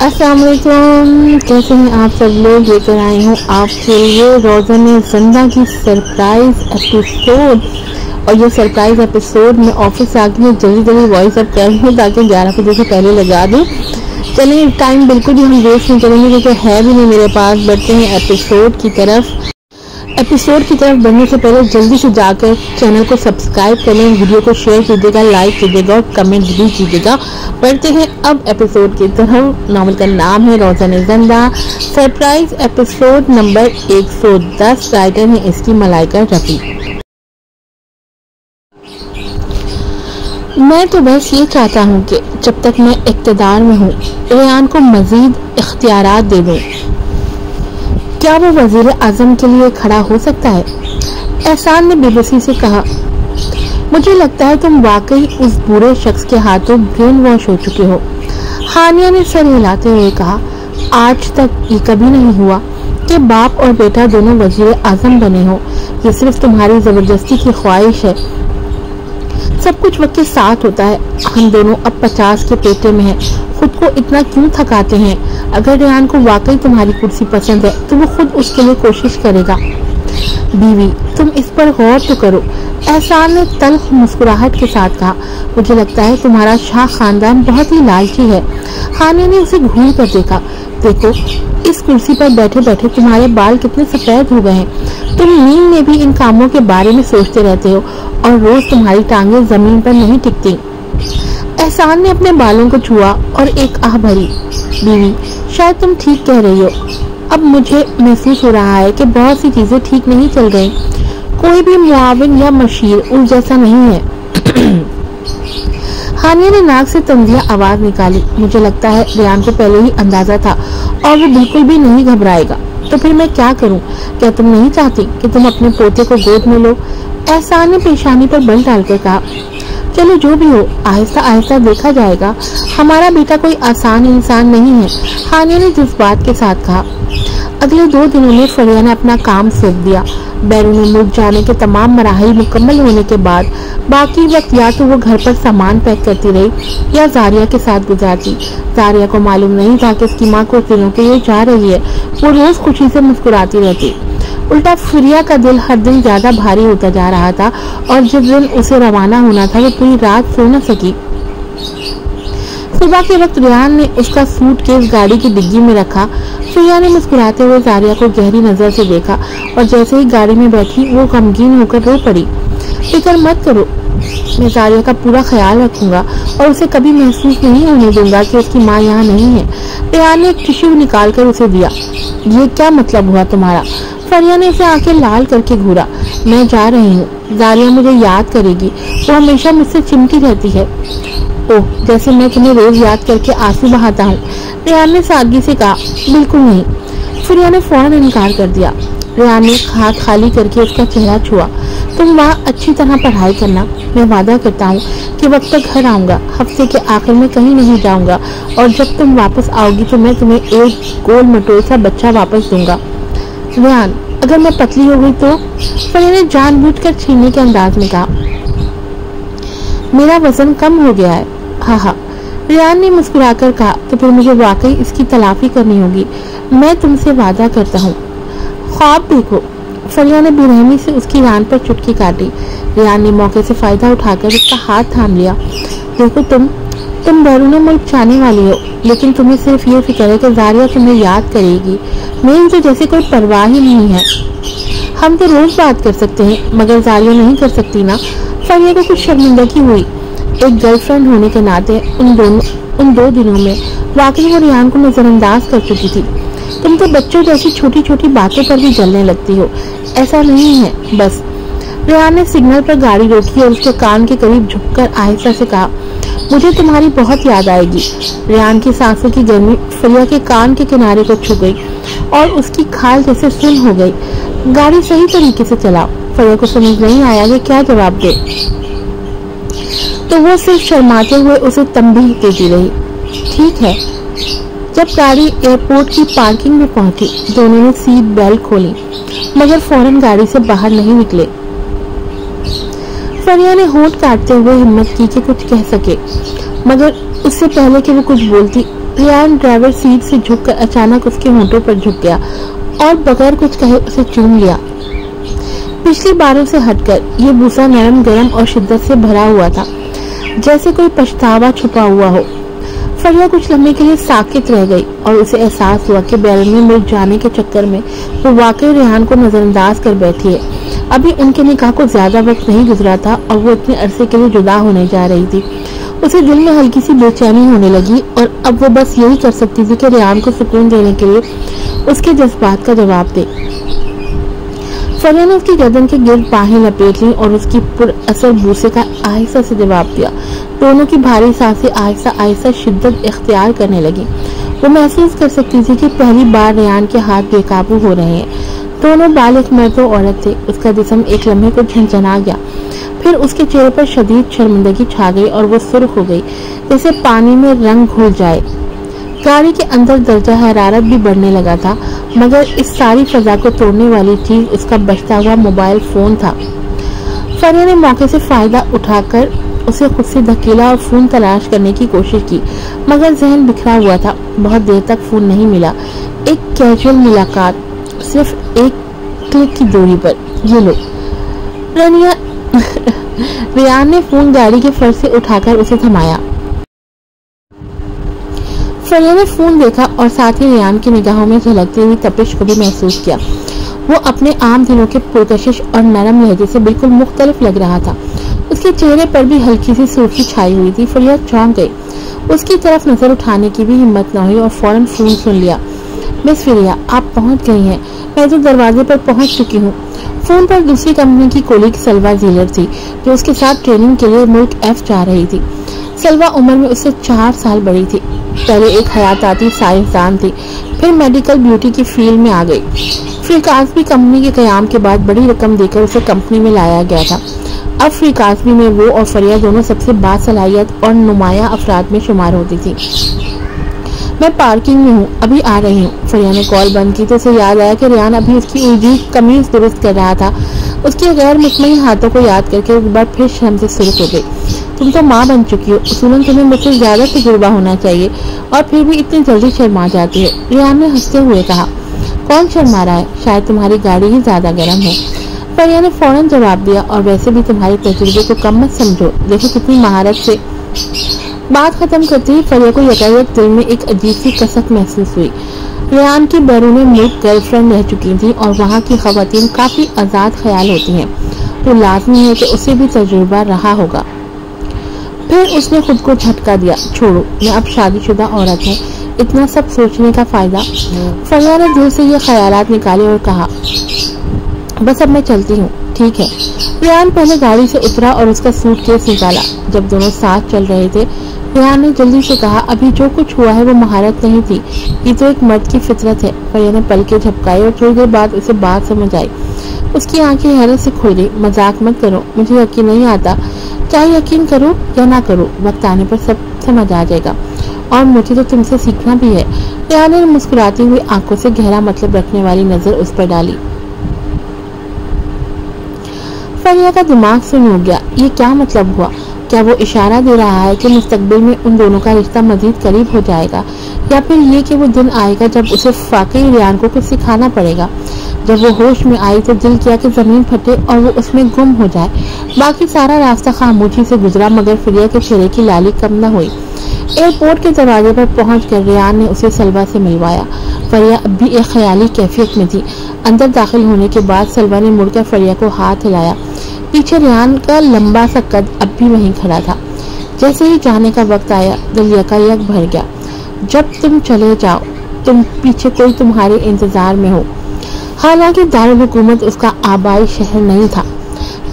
अस्सलाम वालेकुम, कैसे हैं आप सब लोग। लेकर आई हूँ आपके लिए रोज़ाने ज़िंदा की सरप्राइज एपिसोड। और ये सरप्राइज एपिसोड मैं ऑफिस से आके जल्दी जल्दी वॉइस अप कर दूँ ताकि 11 बजे से पहले लगा दूँ। चलिए टाइम बिल्कुल भी हम वेस्ट नहीं करेंगे क्योंकि है भी नहीं मेरे पास। बढ़ते हैं एपिसोड की तरफ बढ़ने से पहले जल्दी से जाकर चैनल को सब्सक्राइब कर लें, वीडियो को शेयर कीजिएगा, लाइक कीजिएगा और कमेंट भी कीजिएगा। बढ़ते हैं अब एपिसोड की तरफ। नॉवल का नाम है रोज़ाने ज़िंदा, सरप्राइज एपिसोड नंबर 110। राइटर है इसकी मलाइका रफ़ी। मैं तो बस ये चाहता हूँ कि जब तक मैं इक़्तिदार में हूँ रेहान को मज़ीद इख्तियारात दे दूँ। क्या वो वज़ीर आज़म के लिए खड़ा हो सकता है? एहसान ने बेबसी से कहा, मुझे लगता है तुम वाकई उस बुरे शख्स के हाथों ब्रेन वॉश हो चुके हो। हानिया ने सर हिलाते हुए कहा, आज तक ये कभी नहीं हुआ कि बाप और बेटा दोनों वज़ीर आज़म बने हो। ये सिर्फ तुम्हारी ज़बरदस्ती की ख्वाहिश है। सब कुछ वक्त के साथ होता है। हम दोनों अब 50 के पेटे में हैं। खुद को इतना क्यों थकाते हैं? अगर रेहान को वाकई तुम्हारी कुर्सी पसंद है तो वो खुद उसके लिए कोशिश करेगा। बीवी, तुम इस पर गौर तो करो। एहसान ने तल्ख मुस्कुराहट के साथ कहा, मुझे लगता है तुम्हारा शाह खानदान बहुत ही लालची है। हानिया ने उसे घूर कर देखा। देखो, इस कुर्सी पर बैठे बैठे तुम्हारे बाल कितने सफेद हो गए हैं। तुम नींद में भी इन कामों के बारे में सोचते रहते हो और रोज तुम्हारी टांगे जमीन पर नहीं टिकती। एहसान ने अपने बालों को छुआ और एक आह भरी। बीवी, शायद तुम ठीक कह रही हो। अब मुझे महसूस हो रहा है कि बहुत सी चीजें ठीक नहीं चल रही। कोई भी मुआविन या मशीर उस जैसा नहीं है। हानिया ने नाक से तंजिया आवाज निकाली। मुझे लगता है रेहान को पहले ही अंदाजा था और वो बिल्कुल भी नहीं घबराएगा। तो फिर मैं क्या करूं? क्या तुम नहीं चाहती कि तुम अपने पोते को गोद में लो? एहसान ने पेशानी पर बल डालकर कहा, चलो जो भी हो, आहिस्ता आहिस्ता देखा जाएगा। हमारा बेटा कोई आसान इंसान नहीं है, हानिया ने जज्बात के साथ कहा। अगले 2 दिनों में फरिया ने अपना काम सौंप दिया। बैरून मुल्क जाने के तमाम मराहिल मुकम्मल होने के बाद बाकी वक्त या तो वो घर पर सामान पैक करती रही या जारिया के साथ गुजारती। जारिया को मालूम नहीं था कि उसकी माँ कुछ दिनों के लिए जा रही है। वो रोज खुशी से मुस्कुराती रहती। उल्टा फरिया का दिल हर दिन ज्यादा भारी होता जा रहा था और जिस दिन उसे रवाना होना था वो पूरी रात सो न सकी। सुबह के वक्त रेहान ने उसका सूटकेस गाड़ी की डिग्गी में रखा। फरिया ने मुस्कुराते हुए जारिया को गहरी नजर से देखा और जैसे ही गाड़ी में बैठी वो गमगीन होकर रो पड़ी। फिक्र मत करो, मैं जारिया का पूरा ख्याल रखूंगा और उसे कभी महसूस नहीं होने दूंगा कि उसकी माँ यहाँ नहीं है। रेहान ने एक टिश्यू निकाल कर उसे दिया। ये क्या मतलब हुआ तुम्हारा? फरिया ने उसे आंखें लाल करके घूरा। मैं जा रही हूँ, जारिया मुझे याद करेगी। वो हमेशा मुझसे चिमटी रहती है। ओह, जैसे मैं तुम्हें रोज याद करके आंसू बहाता हूँ। रेहान ने सादगी से कहा, बिल्कुल नहीं। फरिया ने फौरन इनकार कर दिया। रेहान ने हाथ खाली करके उसका चेहरा छुआ। तुम वहाँ अच्छी तरह पढ़ाई करना। मैं वादा करता हूँ कि वक्त तक घर आऊंगा। हफ्ते के आखिर में कहीं नहीं जाऊंगा और जब तुम वापस आओगी तो मैं तुम्हें एक गोल मटोल सा बच्चा वापस दूंगा। रेहान, अगर मैं पतली हो गई तो? फरिया ने जानबूझकर छीनने के अंदाज में कहा, मेरा वजन कम हो गया है। हाँ, रेहान ने मुस्कुराकर कहा, तो फिर मुझे वाकई इसकी तलाफी करनी होगी। मैं तुमसे वादा करता हूँ। ख्वाब देखो। फरिया ने बेरहमी से उसकी रान पर चुटकी काटी। रेहान ने मौके से फायदा उठाकर उसका हाथ थाम लिया। देखो, तुम बैरून मुल्क जाने वाली हो, लेकिन तुम्हें सिर्फ ये फिक्र है कि जारिया तुम्हें याद करेगी। मेरी तो जैसे कोई परवाह ही नहीं है। हम तो रोज बात कर सकते हैं मगर जारिया नहीं कर सकती ना। फरिया को कुछ शर्मिंदगी हुई। एक गर्लफ्रेंड होने के नाते उन 2 दिनों में वाकई वो रेहान को नजरअंदाज कर चुकी थी। तुम तो बच्चों जैसी छोटी छोटी बातों पर भी जलने लगती हो। ऐसा नहीं है बस। रेहान ने सिग्नल पर गाड़ी रोकी और उसके कान के करीब झुककर आहिस्ता से कहा, मुझे तुम्हारी बहुत याद आएगी। रेहान की सांसों की गर्मी फरिया के कान के किनारे को छू गई और उसकी खाल जैसे सुन हो गई। गाड़ी सही तरीके से चलाओ। फरिया को समझ नहीं आया कि क्या जवाब दे, तो वो सिर्फ शर्माते हुए उसे तंबीह देती रही। ठीक है। जब गाड़ी एयरपोर्ट की पार्किंग में पहुंची, दोनों ने सीट बेल्ट खोली मगर फौरन गाड़ी से बाहर नहीं निकले। फरिया ने होंठ काटते हुए हिम्मत की कि कुछ कह सके, मगर उससे पहले कि वो कुछ बोलती रेयान ड्राइवर सीट से झुककर अचानक उसके होंठों पर झुक गया और बगैर कुछ कहे उसे चूम लिया। पिछली बारों से हटकर ये बूसा नरम, गरम और शिद्दत से भरा हुआ था, जैसे कोई पछतावा छुपा हुआ हो। फरिया कुछ लम्हे के लिए साकित रह गई और उसे एहसास हुआ कि बैरनी मुल्क जाने के चक्कर में वो वाकई रेहान को नजरअंदाज कर बैठी है। अभी उनके निकाह को ज्यादा वक्त नहीं गुजरा था और वो इतने अरसे के लिए जुदा होने जा रही थी। उसे दिल में हल्की सी बेचैनी होने लगी और अब वो बस यही कर सकती थी कि रेहान को सुकून देने के लिए उसके जज्बात का जवाब दे। फरिया ने उसकी गर्दन के गिर्द बाहें लपेट ली और उसकी पुरअसर बूसे का आहिस्ता से जवाब दिया। दोनों की भारी सांसें आहिस्ता आहिस्ता शिद्दत इख्तियार करने लगी। वो महसूस कर सकती थी कि पहली बार रेहान के हाथ बेकाबू हो रहे हैं। दोनों बालिग मर्द और औरत थे। उसका जिस्म एक लम्हे को झनझना गया, फिर उसके चेहरे पर शदीद शर्मिंदगी छा गई और वो सुर्ख हो गई जैसे पानी में रंग घुल जाए। गाड़ी के अंदर दर्जा हरारत भी बढ़ने लगा था, मगर इस सारी फजा को तोड़ने वाली चीज उसका बचता हुआ मोबाइल फोन था। फरिया ने मौके से फायदा उठाकर उसे खुद से धकेला और फोन तलाश करने की कोशिश की, मगर जहन बिखरा हुआ था। बहुत देर तक फोन नहीं मिला। एक कैजुअल मुलाकात सिर्फ एक क्लिक की दूरी पर। ये लो। रेयान ने फोन गाड़ी के फर्श से उठाकर उसे थमाया। फरिया ने फोन देखा और साथ ही रेयान की निगाहों में झलकती हुई तपिश को भी महसूस किया। वो अपने आम दिनों के पुरकशिश और नरम लहजे से बिल्कुल मुख्तलिफ लग रहा था। उसके चेहरे पर भी हल्की सी सुर्खी छाई हुई थी। फरिया चौंक गई। उसकी तरफ नजर उठाने की भी हिम्मत न हुई और फौरन फोन सुन लिया। मिस फरिया, आप पहुंच गई हैं। मैं तो दरवाजे पर पहुंच चुकी हूँ। फोन पर दूसरी कंपनी की कोलीग सलवा जीलर थी, जो उसके साथ ट्रेनिंग के लिए मुल्क एफ जा रही थी। सलवा उम्र में उससे 4 साल बड़ी थी। पहले एक हयाताती साइंसदान थी, फिर मेडिकल ब्यूटी की फील्ड में आ गई। फ्रीकासबी कंपनी के कयाम के बाद बड़ी रकम देकर उसे कंपनी में लाया गया था। अब फ्रीकासबी में वो और फरिया दोनों सबसे बासलाहियत और नुमाया अफराद में शुमार होती थी। मैं पार्किंग में हूँ, अभी आ रही हूँ। फरिया ने कॉल बंद की तो उसे याद आया कि रेहान अभी उसकी उलझी कमीज दुरुस्त कर रहा था। उसके गैर मुतमईन हाथों को याद करके एक बार फिर शर्म से सुर्ख हो गई। तुम तो माँ बन चुकी हो, उसूलन तुम्हें मुझसे ज्यादा तजुर्बा होना चाहिए और फिर भी इतनी जल्दी शर्मा जाती है। रेहान ने हंसते हुए कहा। कौन शर्मा रहा है? शायद तुम्हारी गाड़ी ही ज्यादा गर्म है। फरिया ने फौरन जवाब दिया, और वैसे भी तुम्हारे तजुर्बे को कम मत समझो, देखो कितनी महारत से। बात खत्म करते ही फरिया को यकायक दिल में एक अजीब सी कसक महसूस हुई। रेहान की बैरून मुल्क गर्लफ्रेंड रह चुकी थी और वहाँ की खवातीन काफी आजाद ख्याल होती हैं, तो लाजमी है कि उसे भी तजुर्बा रहा होगा। फिर उसने खुद को झटका दिया। छोड़ो, मैं अब शादीशुदा औरत हूँ, इतना सब सोचने का फायदा। फरिया ने दिल से ये ख्यालात निकाले और कहा, बस अब मैं चलती हूँ, ठीक है। रेहान पहले गाड़ी से उतरा और उसका सूटकेस निकाला। जब दोनों साथ चल रहे थे, रेहान ने जल्दी से कहा, अभी जो कुछ हुआ है वो महारत नहीं थी, ये तो एक मर्द की फितरत है। फरिया ने पलकें झपकाई और थोड़ी देर बाद उसे बात समझ आई। उसकी आंखें हैरत से खुल गई। मजाक मत करो, मुझे यकीन नहीं आता। चाहे यकीन करो या ना करो, वक्त आने पर सब समझ आ जाएगा, और मुझे तो तुमसे सीखना भी है। रेहान ने मुस्कुराती हुई आंखों से गहरा मतलब रखने वाली नजर उस पर डाली। फरिया का दिमाग सुन हो गया। ये क्या मतलब हुआ? क्या वो इशारा दे रहा है कि मुस्तकबिल में उन दोनों का रिश्ता मजीद करीब हो जाएगा, या फिर ये कि वो दिन आएगा जब उसे वाकई रेहान को कुछ सिखाना पड़ेगा? जब वो होश में आई तो दिल किया कि जमीन फटे और वो उसमें गुम हो जाए। बाकी सारा रास्ता खामोशी से गुजरा, मगर फरिया के चेहरे की लाली कम न हुई। एयरपोर्ट के दरवाजे पर पहुंचकर रेहान ने उसे सलवा से मिलवाया। फरिया अब भी एक ख्याली कैफियत में थी। अंदर दाखिल होने के बाद सलवा ने मुड़कर फरिया को हाथ हिलाया। पीछे रेहान का लंबा सा कद अब भी वहीं खड़ा था। जैसे ही जाने का वक्त आया, दिल यकायक भर गया। जब तुम चले जाओ, तुम पीछे कोई तुम्हारे इंतजार में हो। हालांकि दारुल हुकूमत उसका आबाई शहर नहीं था।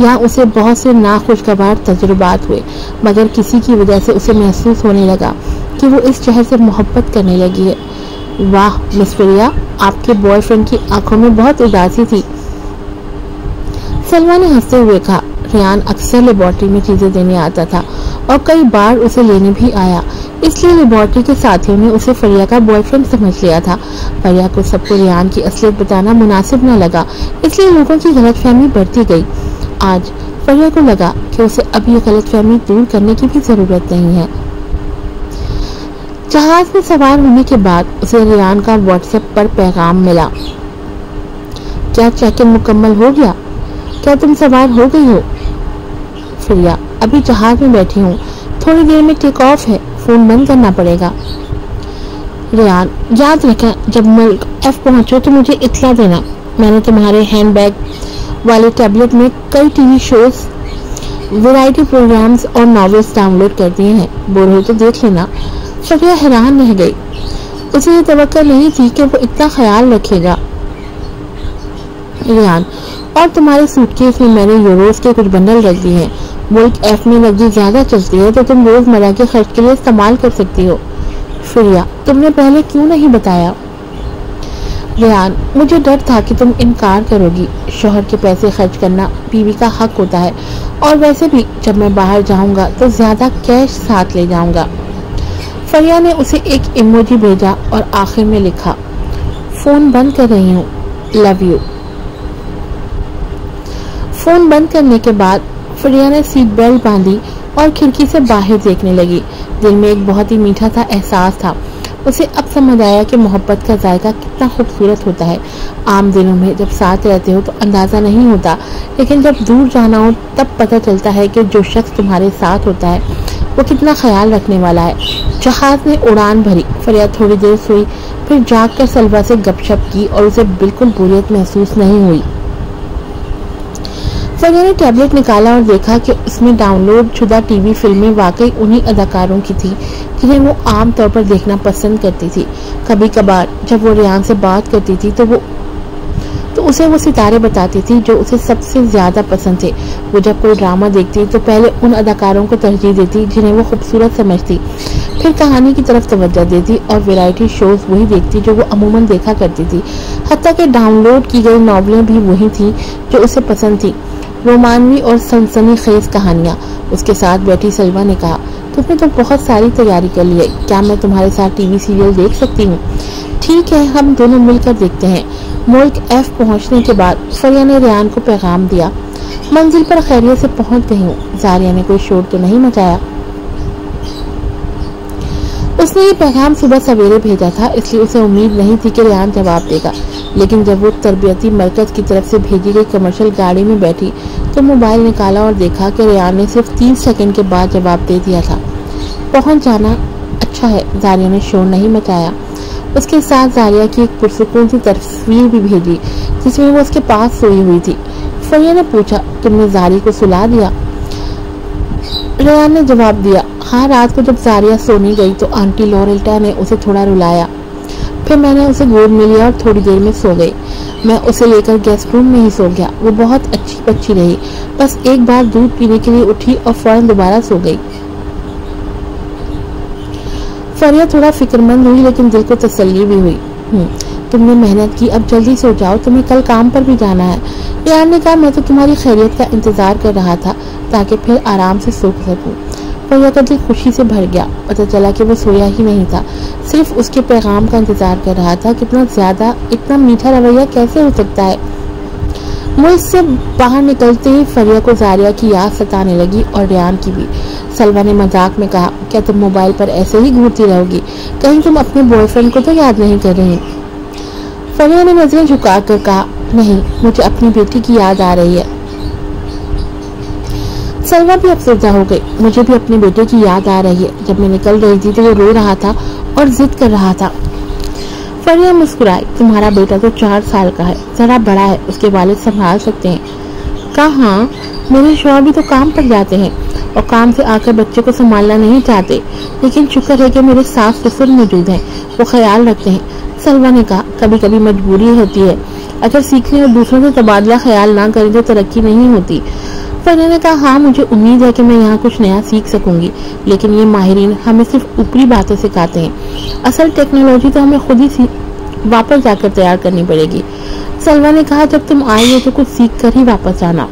यहाँ उसे बहुत से नाखुशगवार तजुर्बात हुए, मगर किसी की वजह से उसे महसूस होने लगा कि वो इस शहर से मोहब्बत करने लगी है। वाह मिस फरिया, आपके बॉयफ्रेंड की आंखों में बहुत उदासी थी। सलमा ने हंसते हुए कहा। रेहान अक्सर लेबोरेटरी में चीजें देने आता था और कई बार उसे लेने भी आया, इसलिए लेबोरेटरी के साथियों ने उसे फरिया का बॉयफ्रेंड समझ लिया था। फरिया को सबको रेहान की असलियत बताना मुनासिब न लगा, इसलिए लोगों की गलतफहमी बढ़ती गई। आज फरिया को लगा कि उसे अब ये गलतफहमी दूर करने की भी जरूरत नहीं है। जहाज में सवार होने के बाद उसे रेयान का व्हाट्सएप पर पैगाम मिला। क्या चेक इन मुकम्मल हो गया? क्या तुम सवार हो गई हो? फिरिया, अभी जहाज में बैठी हूँ, थोड़ी देर में टेक ऑफ है, फोन बंद करना पड़ेगा। रेयान, याद रखना जब मुल्क एफ पहुंचो तो मुझे इत्तला देना। मैंने तुम्हारे हैंडबैग वाले टैबलेट में कई टीवी शोज, वैरायटी प्रोग्राम्स और नॉवेल्स डाउनलोड कर दिए हैं, बोर हो तो देख लेना। फिरिया हैरान रह गई, उसे ये तवक्को नहीं थी कि वो इतना ख्याल रखेगा। रेयान, और तुम्हारे सूटकेस में मैंने यूरोस के कुछ बंडल रख दिए हैं। मुल्क एफ में नकदी ज्यादा चलती है तो तुम रोजमर्रा के खर्च के लिए इस्तेमाल कर सकती हो। फिरिया, तुमने पहले क्यों नहीं बताया? रेयान, मुझे डर था कि तुम इनकार करोगी। शोहर के पैसे खर्च करना बीवी का हक होता है, और वैसे भी जब मैं बाहर जाऊंगा तो ज्यादा कैश साथ ले जाऊंगा। फरिया ने उसे एक इमोजी भेजा और आखिर में लिखा, फोन बंद कर रही हूँ, लव यू। फोन बंद करने के बाद फरिया ने सीट बेल्ट बांधी और खिड़की से बाहर देखने लगी। दिल में एक बहुत ही मीठा सा एहसास था। उसे अब समझ आया कि मोहब्बत का जायका कितना खूबसूरत होता है। आम दिनों में जब साथ रहते हो तो अंदाजा नहीं होता, लेकिन जब दूर जाना हो तब पता चलता है कि जो शख्स तुम्हारे साथ होता है वो कितना ख्याल रखने वाला है। जहाज ने उड़ान भरी। फरिया थोड़ी देर सोई, फिर जाग कर सलवा से गपशप की और उसे बिल्कुल बोरियत महसूस नहीं हुई। फरिया ने टैबलेट निकाला और देखा कि उसमें डाउनलोड शुदा टीवी फिल्में वाकई उन्हीं अदाकारों की थी जिन्हें वो आम तौर पर देखना पसंद करती थी। कभी कभार जब वो रेयान से बात करती थी तो उसे वो सितारे बताती थी जो उसे सबसे ज्यादा पसंद थे। वो जब कोई ड्रामा देखती तो पहले उन अदाकारों को तरजीह देती जिन्हें वो खूबसूरत समझती, फिर कहानी की तरफ तवज्जो देती और वैरायटी शोज वही देखती जो वो अमूमन देखा करती थी। हत्ता कि डाउनलोड की गई नॉवेलें भी वही थी जो उसे पसंद थी, रोमानवी और सनसनीखेज कहानियां। उसके साथ बैठी सलवा ने कहा, तुमने तो बहुत सारी तैयारी कर ली है, क्या मैं तुम्हारे साथ टीवी सीरियल देख सकती हूँ? ठीक है, हम दोनों मिलकर देखते हैं। मुल्क एफ पहुंचने के बाद फरिया ने रेयान को पैगाम दिया, मंजिल पर खैरियत से पहुंच गई हूँ। जारिया ने कोई शोर तो नहीं मचाया? उसने ये पैगाम सुबह सवेरे भेजा था, इसलिए उसे उम्मीद नहीं थी कि रेयान जवाब देगा। लेकिन जब वो तरबियती मरकज की तरफ से भेजी गई कमर्शियल गाड़ी में बैठी तो मोबाइल निकाला और देखा कि रेयान ने सिर्फ 30 सेकंड के बाद जवाब दे दिया था। पहुंच जाना अच्छा है, जारिया ने शोर नहीं मचाया। उसके साथ जारिया की एक पुरसुकून सी तस्वीर भी भेजी जिसमें वो उसके पास सोई हुई थी। फरिया ने पूछा, तुमने जारी को सुला दिया? रेयान ने जवाब दिया, हाँ, रात को जब जारिया सोने गई तो आंटी लोरेल्टा ने उसे थोड़ा रुलाया, फिर मैंने उसे गोद में लिया और थोड़ी देर में सो गई। मैं उसे लेकर गेस्ट रूम में ही सो गया। वो बहुत अच्छी बच्ची रही, बस एक बार दूध पीने के लिए उठी और फौरन दोबारा सो गई। फरिया थोड़ा फिक्रमंद हुई लेकिन दिल को तसल्ली भी हुई। तुमने मेहनत की, अब जल्दी सो जाओ, तुम्हें कल काम पर भी जाना है। रेयान ने कहा, मैं तो तुम्हारी खैरियत का इंतजार कर रहा था ताकि फिर आराम से सो सकूं। फरिया का दिल खुशी से भर गया। पता चला कि वो सोया ही नहीं था, सिर्फ उसके पैगाम का इंतजार कर रहा था। कितना ज्यादा, इतना मीठा रवैया कैसे हो सकता है? मुल्क से बाहर निकलते ही फरिया को जारिया की याद सताने लगी और रेयान की भी। सलवा ने मजाक में कहा, क्या तुम मोबाइल पर ऐसे ही घूरती रहोगी? कहीं तुम अपने बॉयफ्रेंड को तो याद नहीं कर रही? फरिया ने नजरें झुकाकर कहा, नहीं, मुझे अपनी बेटी की याद आ रही है। सलवा भी अफसरदा हो गई, मुझे भी अपने बेटे की याद आ रही है। जब मैं निकल रही थी तो वो रो रहा था और जिद कर रहा था। फरिया मुस्कुराई, तुम्हारा बेटा तो 4 साल का है, जरा बड़ा है, उसके वालिद संभाल सकते हैं। कहा, मेरे शौहर भी तो काम पर जाते हैं और काम से आकर बच्चे को संभालना नहीं चाहते, लेकिन शुक्र है कि मेरे सास ससुर मौजूद हैं, वो ख्याल रखते हैं। सलवा ने कहा, कभी कभी मजबूरी होती है, अगर सीखने और दूसरों से तबादला ख्याल ना करें तो तरक्की नहीं होती। फरिया ने कहा, हाँ, मुझे उम्मीद है कि मैं यहाँ कुछ नया सीख सकूंगी, लेकिन ये माहिरीन हमें सिर्फ ऊपरी बातें सिखाते हैं। असल टेक्नोलॉजी तो हमें खुद ही वापस जाकर तैयार करनी पड़ेगी। सलवा ने कहा, जब तुम आई हो तो कुछ सीख कर ही वापस जाना।